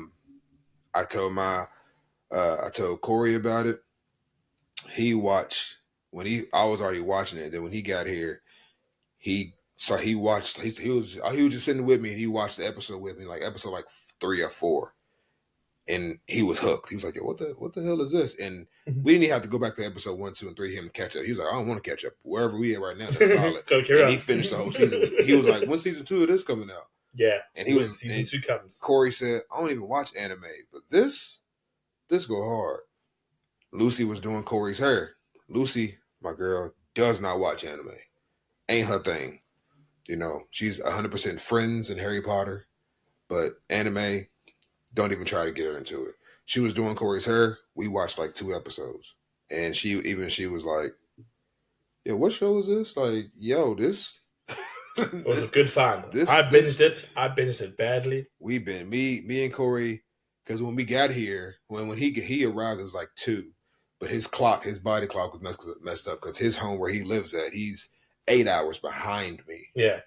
told Corey about it. He watched I was already watching it. Then when he got here, he watched. He was just sitting with me, and he watched the episode with me, like episode 3 or 4. And he was hooked. He was like, "Yo, what the hell is this?" And we didn't even have to go back to episode 1, 2, and 3 him to catch up. He was like, "I don't want to catch up. Wherever we at right now, that's solid." And he finished the whole season. He was like, "When season 2 of this coming out?"
Yeah,
and he was
season 2 comes.
Corey said, "I don't even watch anime, but this go hard." Lucy was doing Corey's hair. Lucy, my girl, does not watch anime. Ain't her thing. She's 100% Friends and Harry Potter, but anime. Don't even try to get her into it. She was doing Corey's hair. We watched 2 episodes. And she was like, "Yeah, what show is this?" Like, yo, this
it was a good find. I binged it badly.
Me and Corey, because when we got here, when he arrived, it was 2. But his body clock was messed up because his home where he lives at, he's 8 hours behind me.
Yeah.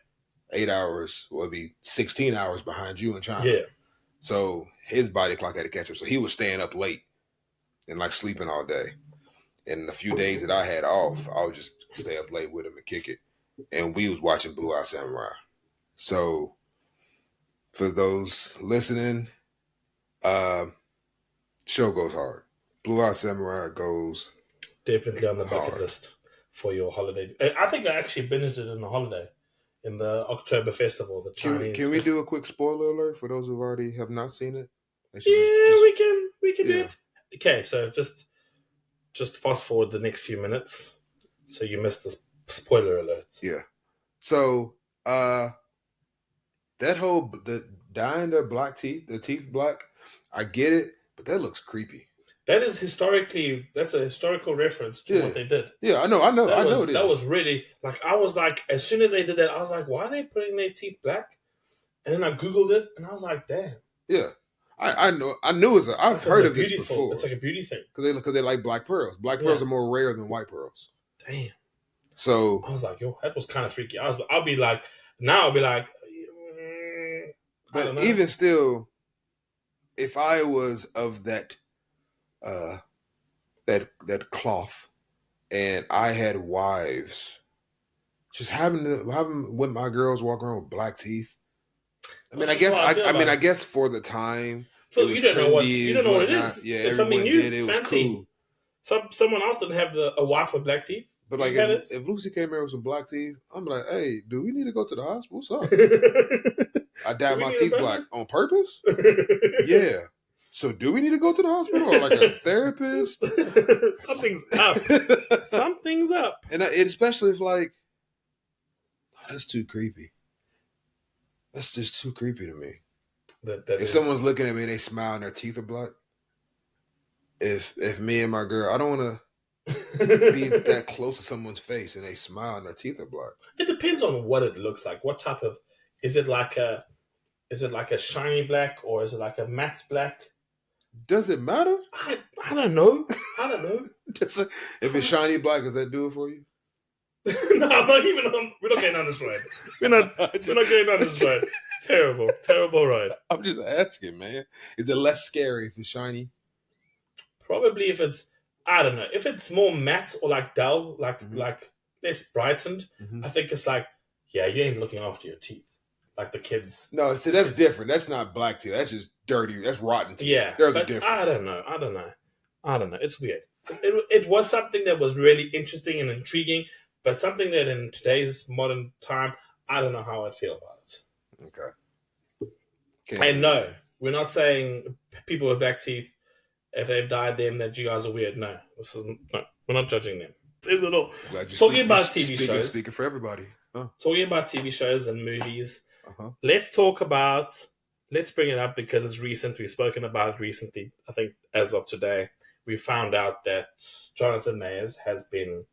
8 hours will be 16 hours behind you in China.
Yeah.
So his body clock had to catch up. So he was staying up late and sleeping all day. And the few days that I had off, I would just stay up late with him and kick it. And we was watching Blue Eye Samurai. So for those listening, show goes hard. Blue Eye Samurai goes
definitely on the bucket list for your holiday. I think I actually binged it in the holiday. In the October festival, the Chinese.
Can we do a quick spoiler alert for those who already have not seen it?
We can do it. Okay, so just fast forward the next few minutes, so you missed the spoiler alert.
Yeah. So that whole the dyeing their black teeth, the teeth black, I get it, but that looks creepy.
That's a historical reference to what they did.
Yeah, I know it is.
That was really, I was like, as soon as they did that, I was like, why are they putting their teeth black? And then I Googled it, and I was like, damn.
Yeah. I know. I've heard of this before.
It's like a beauty thing.
Because they like black pearls. Black pearls are more rare than white pearls.
Damn.
So
I was like, yo, that was kind of freaky. I'll be like,
but even still, if I was of that that cloth, and I had wives, just having with my girls walk around with black teeth. I guess for the time,
so you don't know what it is.
Yeah, it's everyone did. It was cool.
Someone else didn't have a wife with black teeth.
But if Lucy came here with some black teeth, I'm like, hey, do we need to go to the hospital? What's up? I dyed my teeth black on purpose. Yeah. So do we need to go to the hospital or a therapist?
Something's up. Something's up.
And especially if that's too creepy. That's just too creepy to me. If someone's looking at me and they smile and their teeth are black, if me and my girl, I don't want to be that close to someone's face and they smile and their teeth are black.
It depends on what it looks like. What type of, is it like a shiny black or is it like a matte black?
Does it matter?
I don't know. I don't know.
If it's shiny black, does that do it for you?
No, I'm not even on. We're not getting on this ride. We're not getting on this ride. Terrible ride.
I'm just asking, man. Is it less scary if it's shiny?
Probably if it's, I don't know, if it's more matte or like dull, like less brightened. I think it's like, yeah, you ain't looking after your teeth like the kids.
No, see, that's different. That's not black teeth. That's just dirty. That's rotten teeth.
Yeah,
there's a difference.
I don't know. It's weird. It was something that was really interesting and intriguing, but something that in today's modern time, I don't know how I'd feel about it. Okay. And no, we're not saying people with black teeth, if they've died, then that you guys are weird. No, we're not judging them. Talking about TV shows.
Speaking for everybody.
Talking about TV shows and movies. Let's bring it up because it's recent. We've spoken about it recently. I think as of today, we found out that Jonathan Majors has been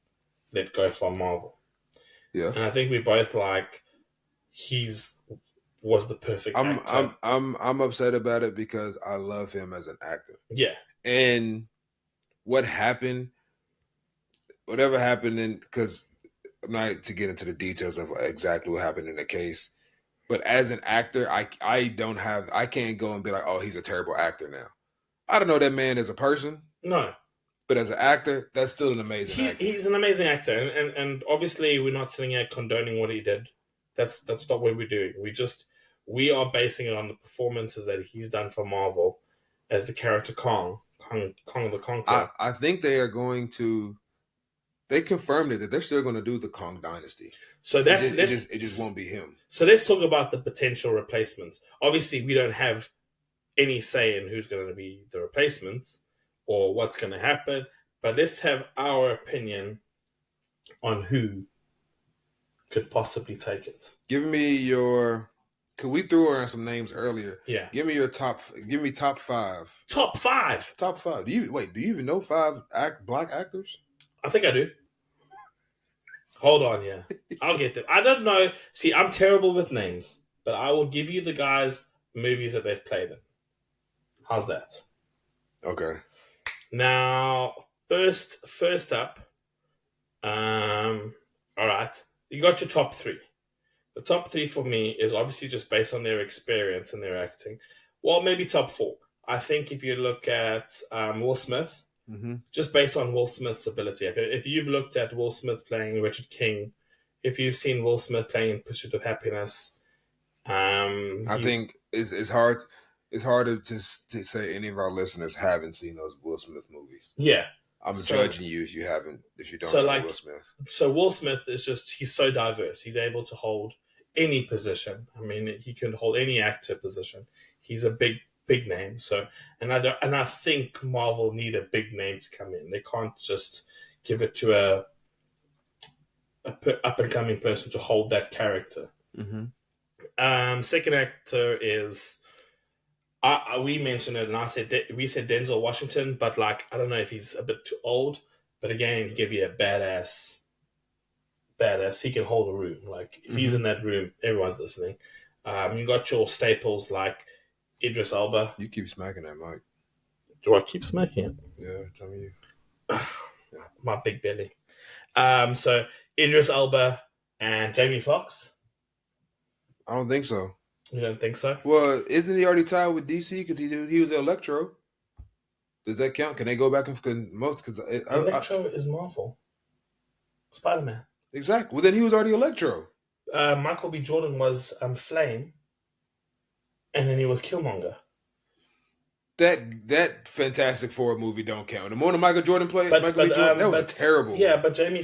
let go from Marvel.
Yeah.
And I think we both was the perfect actor.
I'm upset about it because I love him as an actor.
Yeah.
And whatever happened, because I'm not to get into the details of exactly what happened in the case, but as an actor, I can't go and be like, oh, he's a terrible actor now. I don't know that man as a person.
No.
But as an actor, that's still an amazing actor.
He's an amazing actor. And obviously we're not sitting here condoning what he did. That's not what we're doing. We are basing it on the performances that he's done for Marvel as the character Kang the Conqueror.
I think they are going to. They confirmed it that they're still going to do the Kang Dynasty.
So it
just won't be him.
So let's talk about the potential replacements. Obviously, we don't have any say in who's going to be the replacements or what's going to happen, but let's have our opinion on who could possibly take it.
Give me your. Cause we threw around some names earlier.
Yeah.
Give me top 5.
Top 5.
Top 5. Do you even know 5 black actors?
I think I do. Hold on, yeah. I'll get them. I don't know. See, I'm terrible with names, but I will give you the guys' movies that they've played in. How's that?
Okay.
Now, first up, all right. You got your top 3. The top 3 for me is obviously just based on their experience and their acting. Well, maybe top 4. I think if you look at Will Smith, just based on Will Smith's ability. If you've looked at Will Smith playing Richard King, if you've seen Will Smith playing In Pursuit of Happiness,
I think it's hard. It's harder to say any of our listeners haven't seen those Will Smith movies.
Yeah.
I'm judging you if you don't know Will Smith.
So Will Smith he's so diverse. He's able to hold any position. I mean, he can hold any actor position. He's a big name. So, and I think Marvel need a big name to come in. They can't just give it to a up and coming person to hold that character. Second actor is we mentioned it, and we said Denzel Washington, but I don't know if he's a bit too old. But again, he can be a badass. He can hold a room. If he's in that room, everyone's listening. You got your staples like Idris Elba.
You keep smacking that mic.
Do I keep smacking it?
Yeah, tell me.
My big belly. So Idris Elba and Jamie Foxx.
I don't think so.
You don't think so?
Well, isn't he already tied with DC because he was Electro? Does that count? Can they go back and because
Electro is Marvel, Spider-Man.
Exactly. Well, then he was already Electro.
Michael B. Jordan was Flame, and then he was Killmonger.
That Fantastic Four movie don't count. The more than Michael Jordan played, that was terrible.
Yeah, movie. But Jamie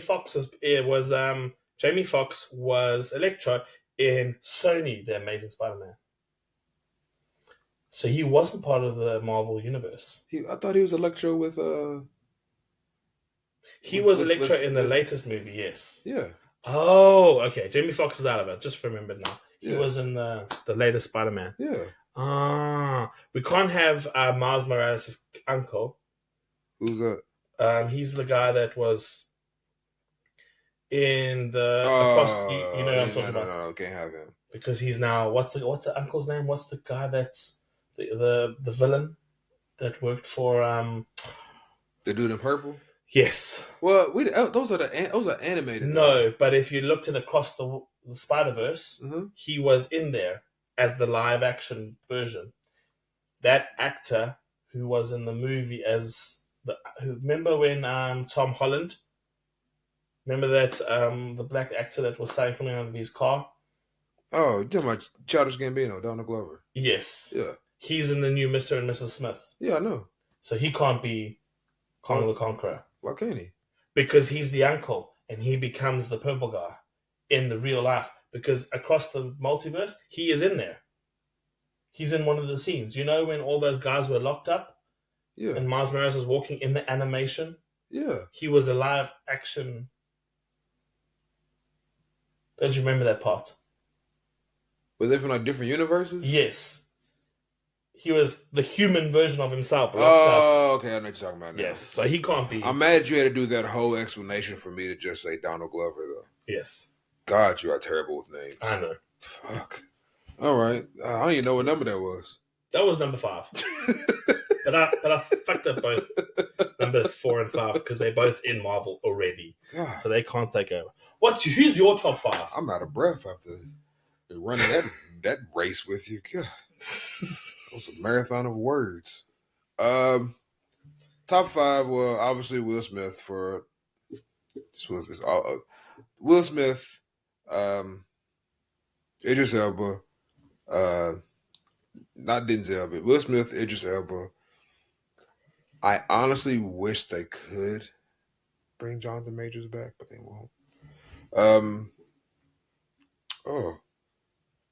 Foxx was Electro in Sony, The Amazing Spider-Man. So he wasn't part of the Marvel universe.
I thought he was Electro with.
He was Electro in the latest movie, yes.
Yeah.
Oh, okay. Jamie Foxx is out of it. Just remembered now. He was in the latest Spider-Man.
Yeah.
We can't have Miles Morales' uncle.
Who's that?
He's the guy that was in the across. You know what I'm talking about?
No, can't have him because
he's now. What's the uncle's name? What's the guy that's the villain that worked for
the dude in purple.
Yes.
Well, those are animated.
No, but if you looked at Across the Spider-Verse, he was in there as the live action version. That actor who was in the movie as remember when Tom Holland? Remember that the black actor that was saying something out of his car?
Oh, you're talking about Childish Gambino, Donald Glover.
Yes.
Yeah.
He's in the new Mr. and Mrs. Smith.
Yeah, I know.
So he can't be Kang the Conqueror.
Why can't he?
Because he's the uncle and he becomes the purple guy in the real life. Because across the multiverse, he is in there. He's in one of the scenes. You know when all those guys were locked up?
Yeah.
And Miles Morales was walking in the animation?
Yeah.
He was a live action. Don't you remember that part?
Were they from like different universes?
Yes. He was the human version of himself.
Oh, okay. I know what you're talking about now.
Yes, so he can't be.
I'm mad you had to do that whole explanation for me to just say Donald Glover, though.
Yes.
God, you are terrible with names.
I know.
Fuck. All right. I don't even know what number that was.
That was number 5. but I fucked up both number 4 and 5 because they're both in Marvel already. God. So they can't take over. Who's your top 5?
I'm out of breath after running that race with you. God. It was a marathon of words. Top 5, well, obviously Will Smith for Will Smith, Idris Elba, not Denzel, but Will Smith, Idris Elba. I honestly wish they could bring Jonathan Majors back, but they won't.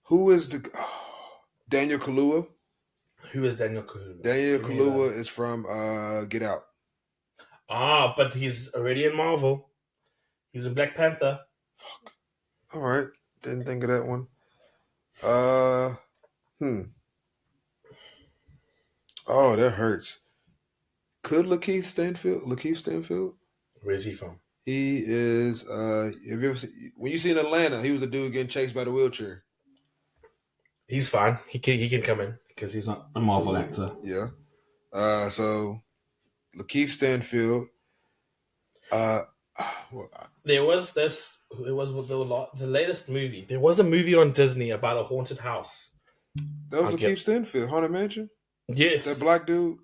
Who is Daniel Kaluuya?
Who is Daniel Kaluuya?
Daniel Kaluuya is from Get Out.
Ah, but he's already in Marvel. He's in Black Panther.
Fuck. All right. Didn't think of that one. Oh, that hurts. Could Lakeith Stanfield?
Where's he from?
He is have you ever seen, when you see in Atlanta, he was the dude getting chased by the wheelchair.
He's fine. He can come in because he's not a Marvel actor.
Yeah. So Lakeith Stanfield.
There was the latest movie. There was a movie on Disney about a haunted house.
That was Lakeith Stanfield, Haunted Mansion?
Yes.
That black dude.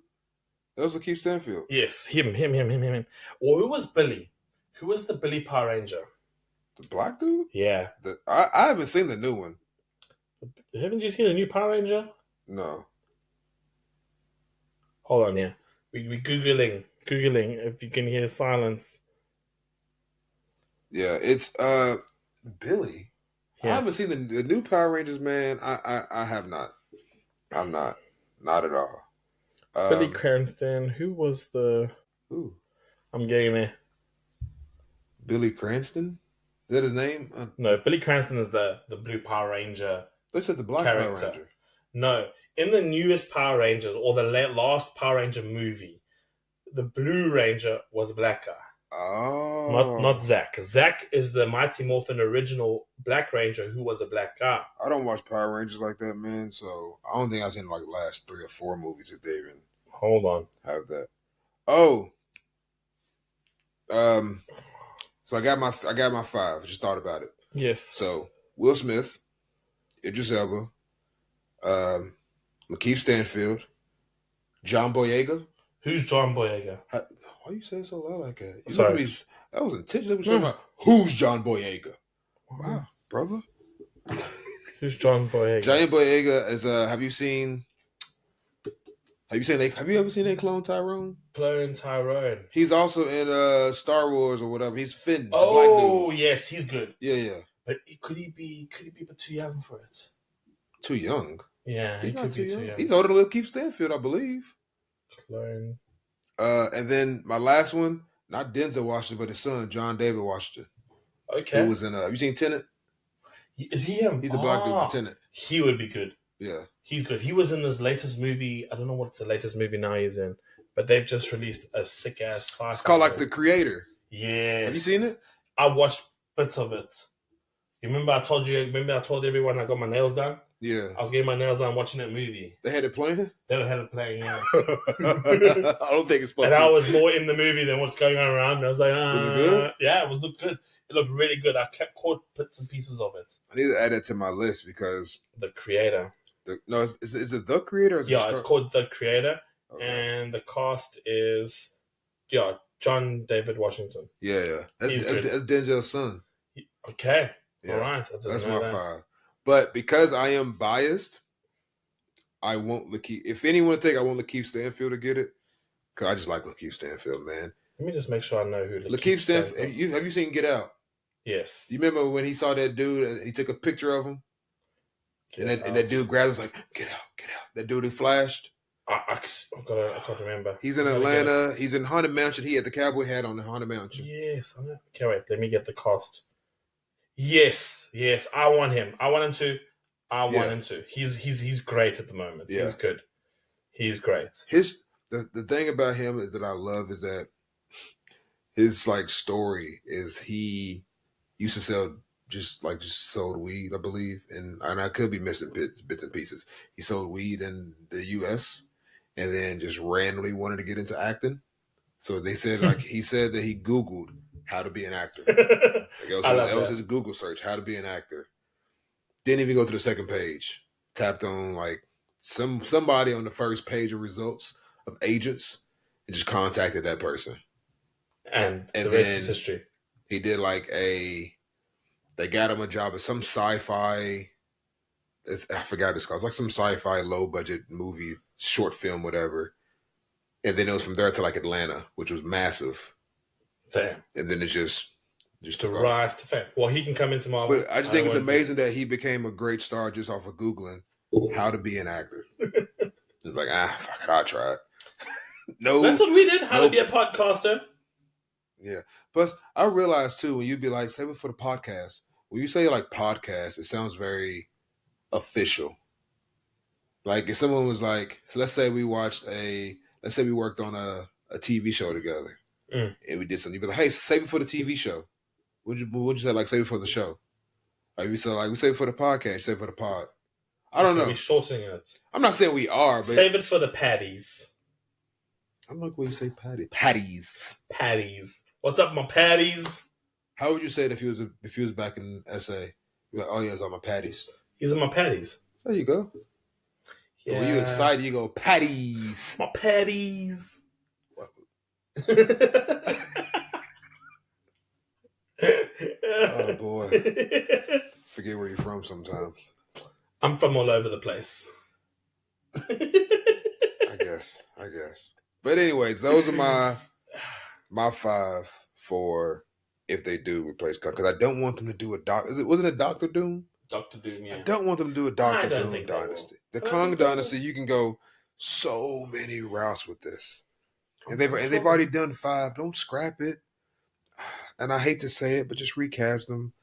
That was Lakeith Stanfield.
Yes, him. Or who was Billy? Who was the Billy Power Ranger?
The black dude?
Yeah.
I haven't seen the new one.
Haven't you seen the new Power Ranger?
No.
Hold on, yeah. We Googling if you can hear silence.
Yeah, it's Billy. Yeah. I haven't seen the new Power Rangers, man. I have not. I'm not at all.
Billy Cranston. Who was the?
Who?
I'm getting there.
Billy Cranston. Is that his name?
No, Billy Cranston is the Blue Power Ranger.
They said the Black character. Power Ranger.
No, in the newest Power Rangers or the last Power Ranger movie, the Blue Ranger was a black guy.
Oh.
Not Zack. Zack is the Mighty Morphin original Black Ranger who was a black guy.
I don't watch Power Rangers like that, man. So I don't think I was in like the last 3 or 4 movies if they even
hold on
have that. Oh. So I got my 5. I just thought about it.
Yes.
So Will Smith, Idris Elba, Lakeith Stanfield, John Boyega.
Who's John Boyega?
Why you say it so loud like that?
Sorry.
That was intentional. Who's John Boyega? Wow, brother.
Who's John Boyega?
John Boyega is have you ever seen that Clone Tyrone?
Clone Tyrone.
He's also in Star Wars or whatever. He's Finn.
Oh, yes, he's good.
Yeah.
But could he be too young for it?
Too young?
Yeah, he could be too young.
He's older than Lakeith Stanfield, I believe.
Clone.
And then my last one, not Denzel Washington, but his son, John David Washington.
Okay.
Who was in have you seen Tenet?
Is he him?
He's a black dude from Tenet.
He would be good.
Yeah.
He's good. He was in this latest movie. I don't know what's the latest movie now he's in, but they've just released a sick ass sci-fi.
It's called like The Creator.
Yes.
Have you seen it?
I watched bits of it. Remember I told everyone I got my nails done?
Yeah.
I was getting my nails done watching that movie.
They had it playing?
They had it playing, yeah.
I don't think it's supposed
and
to be.
I was more in the movie than what's going on around me. I was like,
Was it good?
Yeah, it looked good. It looked really good. I kept caught bits and pieces of it.
I need to add that to my list because...
The Creator.
Is it The Creator? Or is
it's called The Creator.
Okay.
And the cast is, John David Washington.
Yeah. That's Denzel's son.
Okay. Yeah. All right.
That's my 5. But because I am biased, I won't Lakeith. If anyone take, I want Lakeith Stanfield to get it. Because I just like Lakeith Stanfield, man.
Let me just make sure I know who
Lakeith Stanfield. Have you seen Get Out?
Yes.
You remember when he saw that dude and he took a picture of him? And that dude grabbed him and was like, get out. That dude who flashed.
I can't remember.
He's in Atlanta. He's in Haunted Mansion. He had the cowboy hat on the Haunted Mansion.
Yes. Okay, wait. Let me get the cast. Yes. I want him. I want him to. He's great at the moment. Yeah. He's good. He's great.
The thing about him is that I love is that his story is he used to sell just sold weed, I believe, and I could be missing bits and pieces. He sold weed in the U.S. and then just randomly wanted to get into acting. So they said he said that he Googled how to be an actor. That was his Google search, how to be an actor. Didn't even go to the second page. Tapped on somebody on the first page of results of agents and just contacted that person.
And the rest is history.
He did they got him a job at some sci-fi, I forgot it's called. It's some sci-fi low budget movie, short film, whatever. And then it was from there to Atlanta, which was massive.
Damn.
And then it just
to rise to fame. Well, he can come into Marvel.
But I just think it's amazing that he became a great star just off of Googling how to be an actor. It's fuck it, I'll try it. No.
That's what we did, how to be a podcaster.
Yeah. Plus, I realized too, when you'd be save it for the podcast. When you say podcast, it sounds very official. If someone was so let's say we worked on a TV show together and we did something. You'd be hey, save it for the TV show. Would you say save it for the show? We save it for the podcast, save it for the pod. I don't know.
We're shortening it.
I'm not saying we are, but
save it for the paddies.
I'm like when you say patties.
Paddies. What's up, my paddies?
How would you say it if he was back in SA? You're oh yeah, it's on my patties.
He's on my patties.
There you go. Yeah. When you excited, you go patties.
My patties.
Oh boy. Forget where you're from sometimes.
I'm from all over the place.
I guess. But anyways, those are my 5 for if they do replace Kang. Because I don't want them to do wasn't it Dr. Doom?
Dr. Doom, yeah.
I don't want them to do a Dr. Doom dynasty. The Kang dynasty, you can go so many routes with this. And they've already done 5. Don't scrap it. And I hate to say it, but just recast them.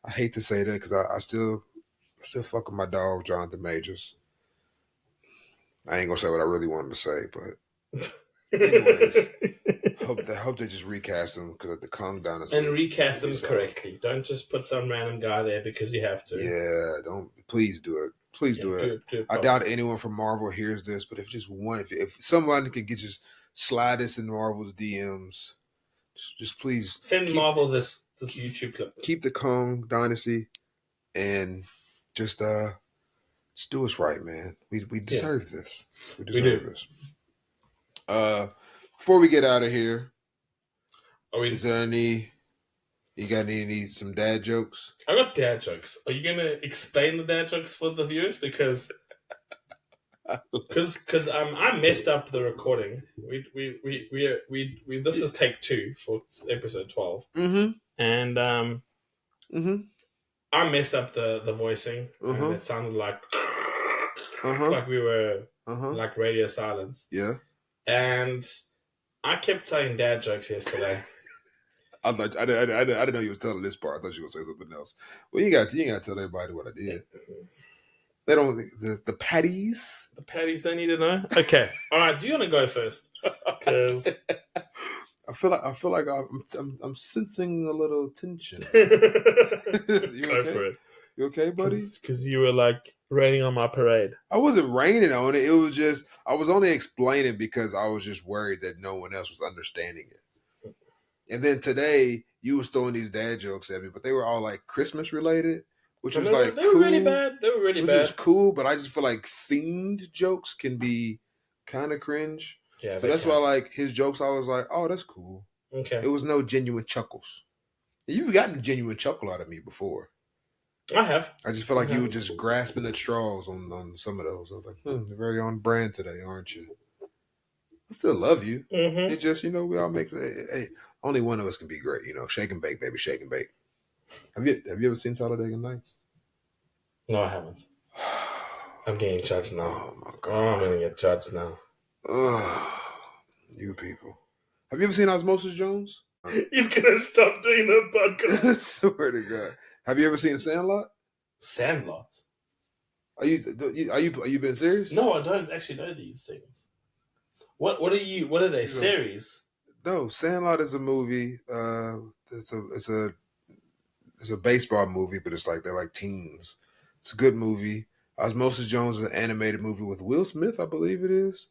I hate to say that because I still fuck with my dog, Jonathan Majors. I ain't gonna say what I really wanted to say, but anyways, hope they just recast them because of the Kang dynasty.
And recast them correctly. Don't just put some random guy there because you have to.
Yeah, please do it. Please do it. I doubt anyone from Marvel hears this, but if someone could just slide this in Marvel's DMs, just please
send Marvel this YouTube clip.
Keep the Kang dynasty and just do us right, man. We deserve this. We deserve this. Before we get out of here, is there you got some dad jokes?
I got dad jokes. Are you gonna explain the dad jokes for the viewers? Because I messed up the recording. We this is take 2 for episode 12.
Mm-hmm.
And I messed up the voicing. And it sounded like we were like radio silence.
Yeah.
And I kept telling dad jokes yesterday.
I didn't know you were telling this part. I thought you were going to say something else. Well, you ain't got to tell everybody what I did. They don't the patties.
The patties don't need to know. Okay, all right. Do you want to go first? Because
I feel like I'm sensing a little tension.
You go for it.
You okay, buddy?
Because you were like raining on my parade.
I wasn't raining on it. It was just I was only explaining because I was just worried that no one else was understanding it. And then today you was throwing these dad jokes at me, but they were all like Christmas related, which was like
they were really bad. They were really bad.
Which was cool, but I just feel like themed jokes can be kind of cringe. Yeah, so that's why like his jokes, I was like, oh, that's cool. Okay. It was no genuine chuckles. You've gotten a genuine chuckle out of me before.
I have.
I just feel like you were just grasping at straws on some of those. I was like, you're very on brand today, aren't you? I still love you. Mm-hmm. It just, we all make. Hey, only one of us can be great. Shake and bake, baby, shake and bake. Have you ever seen Talladega Nights?
No, I haven't. I'm getting judged now. Oh my god! Oh, I'm gonna get judged now.
You people. Have you ever seen Osmosis Jones?
He's gonna stop doing the podcast.
Swear to God. Have you ever seen Sandlot?
Sandlot.
Are you being serious?
No, I don't actually know these things. What are they? Series?
No, Sandlot is a movie. It's a baseball movie, but they're like teens. It's a good movie. Osmosis Jones is an animated movie with Will Smith, I believe it is.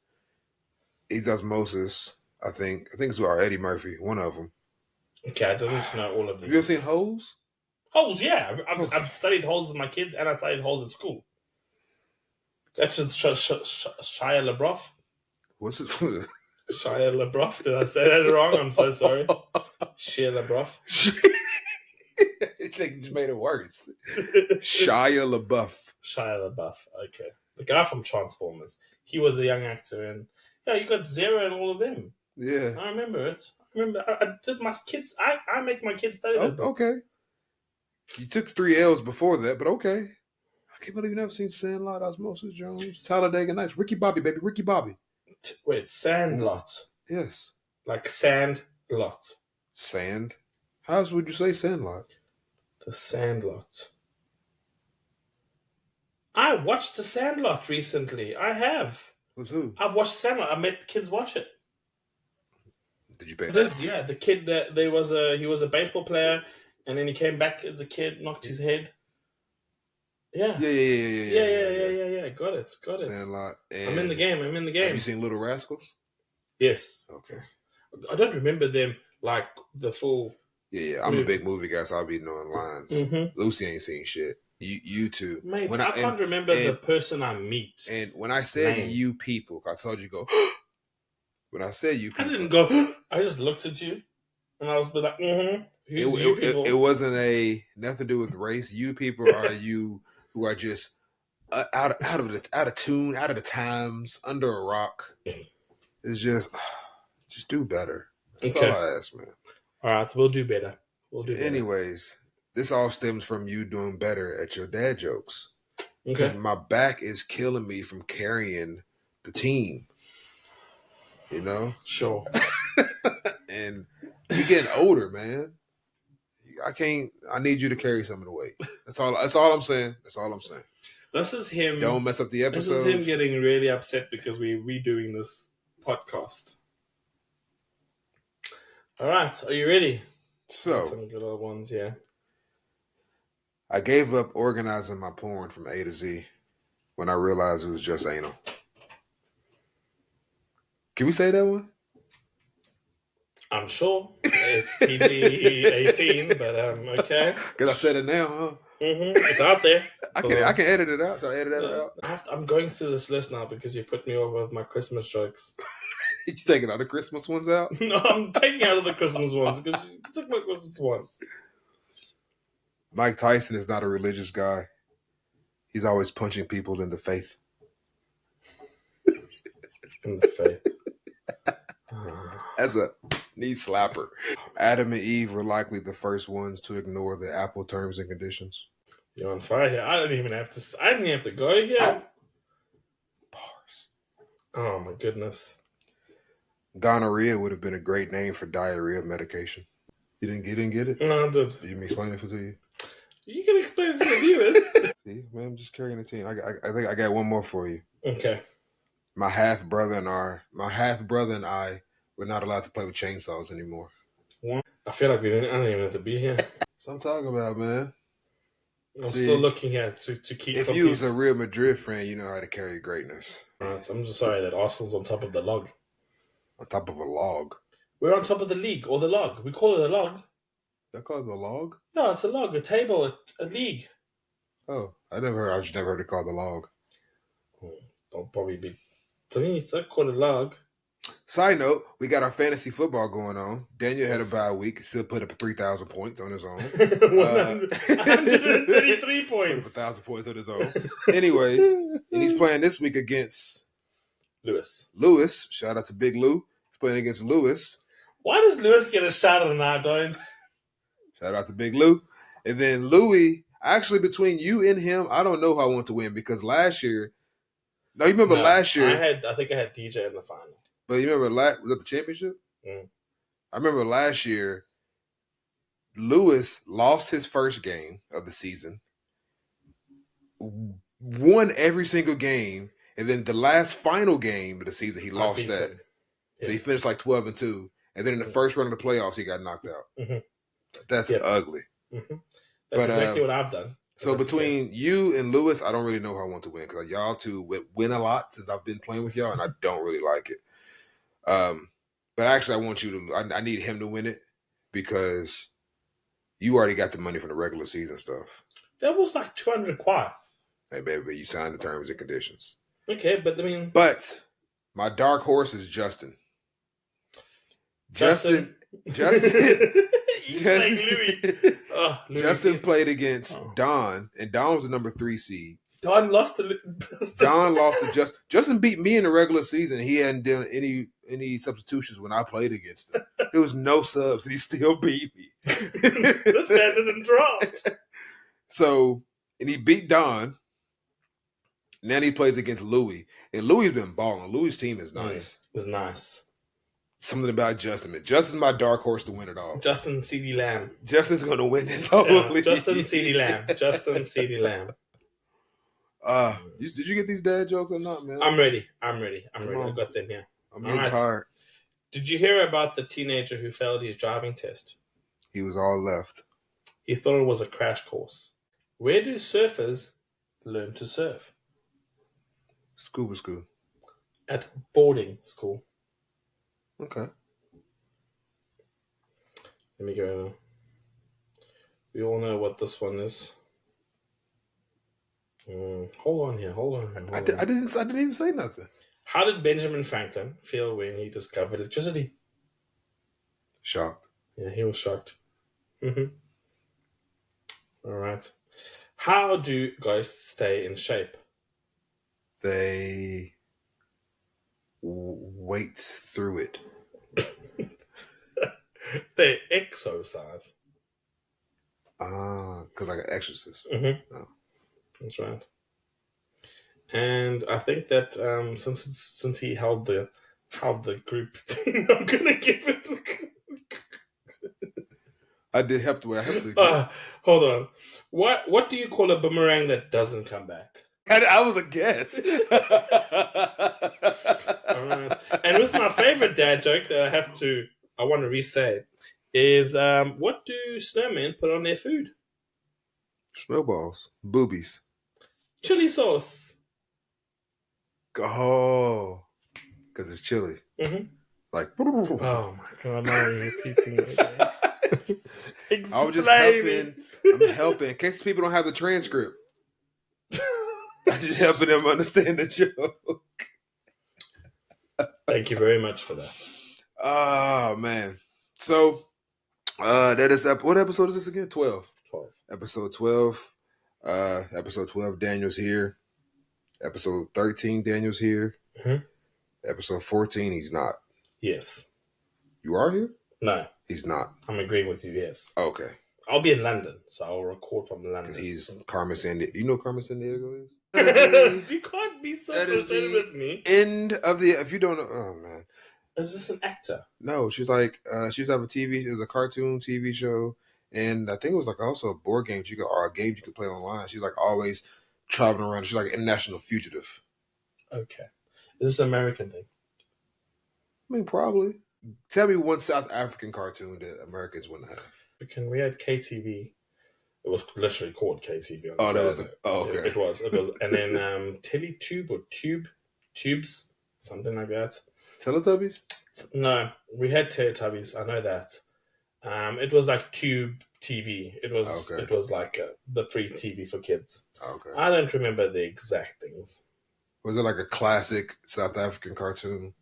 He's Osmosis, I think. I think it's with Eddie Murphy, one of them.
Okay, I don't know all of these.
Have you ever seen Holes?
Holes, yeah. I've studied Holes with my kids, and I studied Holes at school. That's just Shia LaBeouf. What's it? Shia LaBeouf. Did I say that wrong? I'm so sorry. Shia LaBeouf.
I think you just made it worse. Shia LaBeouf.
Shia LaBeouf. Okay, the guy from Transformers. He was a young actor, and you got Zero and all of them.
Yeah,
I remember it. I did my kids. I make my kids study that.
Okay. You took 3 L's before that, but okay. I can't believe you've never seen Sandlot, Osmosis Jones, Talladega Nights, Ricky Bobby, baby, Ricky Bobby.
Wait, Sandlot?
Yes.
Like Sandlot.
Sand? How else would you say Sandlot?
The Sandlot. I watched The Sandlot recently. I have.
With who?
I've watched Sandlot. I made the kids watch it.
Did you pay?
Yeah, the kid that he was a baseball player, and then he came back as a kid, knocked his head. Yeah. Yeah. Got it.
Sandlot.
I'm in the game.
Have you seen Little Rascals?
Yes.
Okay.
I don't remember them like the full.
Yeah. I'm a big movie guy, so I'll be knowing lines. Mm-hmm. Lucy ain't seen shit. You too.
Mate, I can't remember the person I meet.
And when I said you people, I told you go. When I said you people,
I didn't go. I just looked at you, and I was like, "Mm-hmm."
It wasn't nothing to do with race. You people are you who are just out of tune, out of the times, under a rock. It's just do better. That's all I ask, man.
All right, so we'll do better.
Anyways, this all stems from you doing better at your dad jokes. Because my back is killing me from carrying the team.
Sure.
And you're getting older, man. I need you to carry some of the weight. That's all I'm saying.
This is him.
Don't mess up the episodes.
This is him getting really upset because we're redoing this podcast. All right. Are you ready?
So,
some good old ones, yeah.
I gave up organizing my porn from A to Z when I realized it was just anal. Can we say that one?
I'm sure. It's PG-18, but okay.
Because I said it now, huh?
Mm-hmm. It's out there.
I can edit it out. So I edit it out.
I'm going through this list now because you put me over with my Christmas jokes.
You taking all the Christmas ones out?
No, I'm taking out of the Christmas ones because you took my Christmas ones.
Mike Tyson is not a religious guy. He's always punching people in the faith.
In the faith.
As a knee slapper. Adam and Eve were likely the first ones to ignore the Apple terms and conditions.
You're on fire here. I didn't even have to go here.
Bars.
Oh my goodness.
Gonorrhea would have been a great name for diarrhea medication. You didn't get it?
No, I did.
Did you explain it to you?
You can explain it to the viewers.
See, man, I'm just carrying the team. I think I got one more for you.
Okay.
My half brother and I were not allowed to play with chainsaws anymore.
I feel like I don't even have to be here.
So I'm talking about, man.
I'm still looking at to keep.
If you was a Real Madrid fan, you know how to carry greatness.
Right, I'm just sorry that Arsenal's on top of the log.
On top of a log?
We're on top of the league or the log. We call it a log.
They call it a log?
No, it's a log, a table, a league.
Oh, I just never heard it called the log.
Don't probably be. Please, I call it a log.
Side note, we got our fantasy football going on. Daniel had a bye week, still put up 3,000 points on his own.
133 points.
Put up 1,000 points on his own. Anyways, and he's playing this week against Lewis. Shout out to Big Lou. He's playing against Lewis.
Why does Lewis get a shout out now, Doins?
Shout out to Big Lou. And then Louis, actually between you and him, I don't know who I want to win because last year. No, you remember last year?
I think I had DJ in the final.
But you remember was that the championship?
Mm.
I remember last year, Lewis lost his first game of the season, won every single game, and then the last final game of the season, he lost that. Yeah. So he finished like 12-2. And then in the first round of the playoffs, he got knocked out. Mm-hmm. That's ugly.
Mm-hmm. That's exactly what I've done.
So between you and Lewis, I don't really know who I want to win because y'all two win a lot since I've been playing with y'all, and I don't really like it. But actually, I want you to. I need him to win it because you already got the money from the regular season stuff.
That was like 200 quid.
Hey, baby, you signed the terms and conditions.
Okay, but I mean,
my dark horse is Justin.
Justin. He's like Louis.
Justin played against Don, and Don was the number 3 seed.
Don lost to
Justin. Justin beat me in the regular season. He hadn't done any substitutions when I played against him. There was no subs, and he still beat me.
The standard and draft.
So, and he beat Don. Now he plays against Louis, and Louis been balling. Louis' team is nice.
It's nice.
Something about Justin. Justin's my dark horse to win it all.
Justin C.D. Lamb.
Justin's going to win this whole league.
Justin C.D. Lamb. Justin C.D. Lamb.
Did you get these dad jokes or not, man?
I'm ready. I got them here.
I'm getting tired.
Did you hear about the teenager who failed his driving test?
He was all left.
He thought it was a crash course. Where do surfers learn to surf?
Scuba school.
At boarding school.
Okay.
Let me go. We all know what this one is. Hold on here.
I didn't even say nothing.
How did Benjamin Franklin feel when he discovered electricity?
Shocked.
Yeah, he was shocked. Mm-hmm. All right. How do ghosts stay in shape?
They wait through it.
They exercise.
Because like an exorcist.
Mm-hmm. Oh. That's right. And I think that since he held the group team, I'm gonna give it.
I did help the way I helped the
hold on. What do you call a boomerang that doesn't come back?
I was a guess.
All right. And with my favorite dad joke that I want to re-say is what do snowmen put on their food?
Snowballs. Boobies.
Chili sauce.
Oh. Because it's chili.
Mm-hmm.
Like.
Oh my god! Now you're repeating it again.
I was just helping. I'm helping in case people don't have the transcript. I'm just helping them understand the joke.
Thank you very much for that.
Oh man! So that is what episode is this again? 12. Episode 12. Episode 12. Daniel's here. Episode 13. Daniel's here.
Mm-hmm.
Episode 14. He's not.
Yes.
You are here?
No.
He's not.
I'm agreeing with you, yes.
Okay.
I'll be in London, so I'll record from London.
He's Carmen Sandiego. Do you know who Carmen Sandiego is?
You can't be so frustrated with me.
End of the... If you don't know... Oh, man.
Is this an actor?
No, she's like... she used to have a cartoon TV show, and I think it was like also board games or games you could play online. She's like always traveling around. She's like an international fugitive.
Okay. Is this an American thing?
I mean, probably. Tell me one South African cartoon that Americans wouldn't have.
We had KTV. It was literally called KTV on
Oh, that
Saturday.
was okay.
It was, and then Teletube or Tubes, something like that.
Teletubbies?
No, we had Teletubbies. I know that. It was like Tube TV. It was like the free TV for kids.
Okay.
I don't remember the exact things.
Was it like a classic South African cartoon?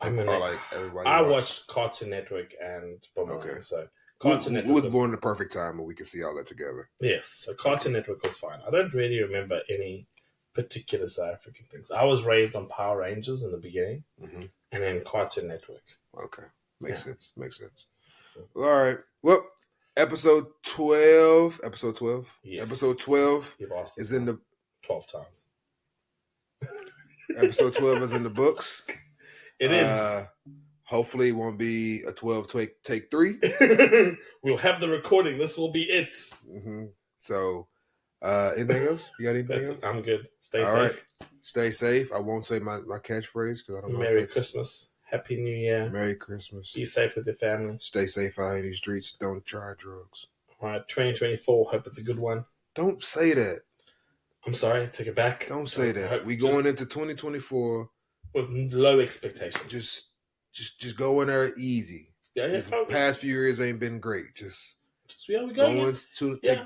I mean,
like everybody
I watched Cartoon Network and Boomerang. Okay. So Cartoon Network
was born in the perfect time where we could see all that together.
Yes, so Cartoon Network was fine. I don't really remember any particular South African things. I was raised on Power Rangers in the beginning, and then Cartoon Network.
Okay, makes sense. All right. Well, episode 12. Episode 12. Yes. Episode 12 is in the
12 times.
Episode 12 is in the books.
It is.
Hopefully, it won't be a 12 take 3.
We'll have the recording. This will be it.
So, anything else? You got anything else?
I'm good. Stay safe. All right.
Stay safe. I won't say my catchphrase because I don't know.
Merry Christmas. Happy New Year.
Merry Christmas.
Be safe with your family.
Stay safe out in these streets. Don't try drugs.
All right, 2024. Hope it's a good one.
Don't say that.
I'm sorry. Take it back.
Don't say that. We going into 2024
with low expectations.
Just go in there easy.
Yeah.
These past few years ain't been great. Just
yeah, we go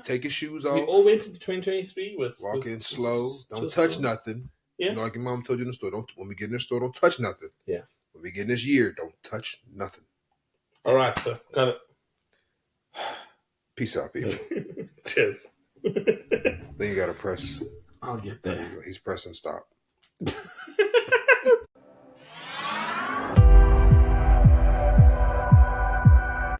take your shoes off.
We all went into 2023 with
walking slow. Don't touch nothing. Yeah. You know, like your mom told you in the store. When we get in the store, don't touch nothing.
Yeah.
When we get in this year, don't touch nothing.
All right, so got it.
Peace out, people.
Cheers.
Then you gotta press.
I'll get there.
He's pressing stop.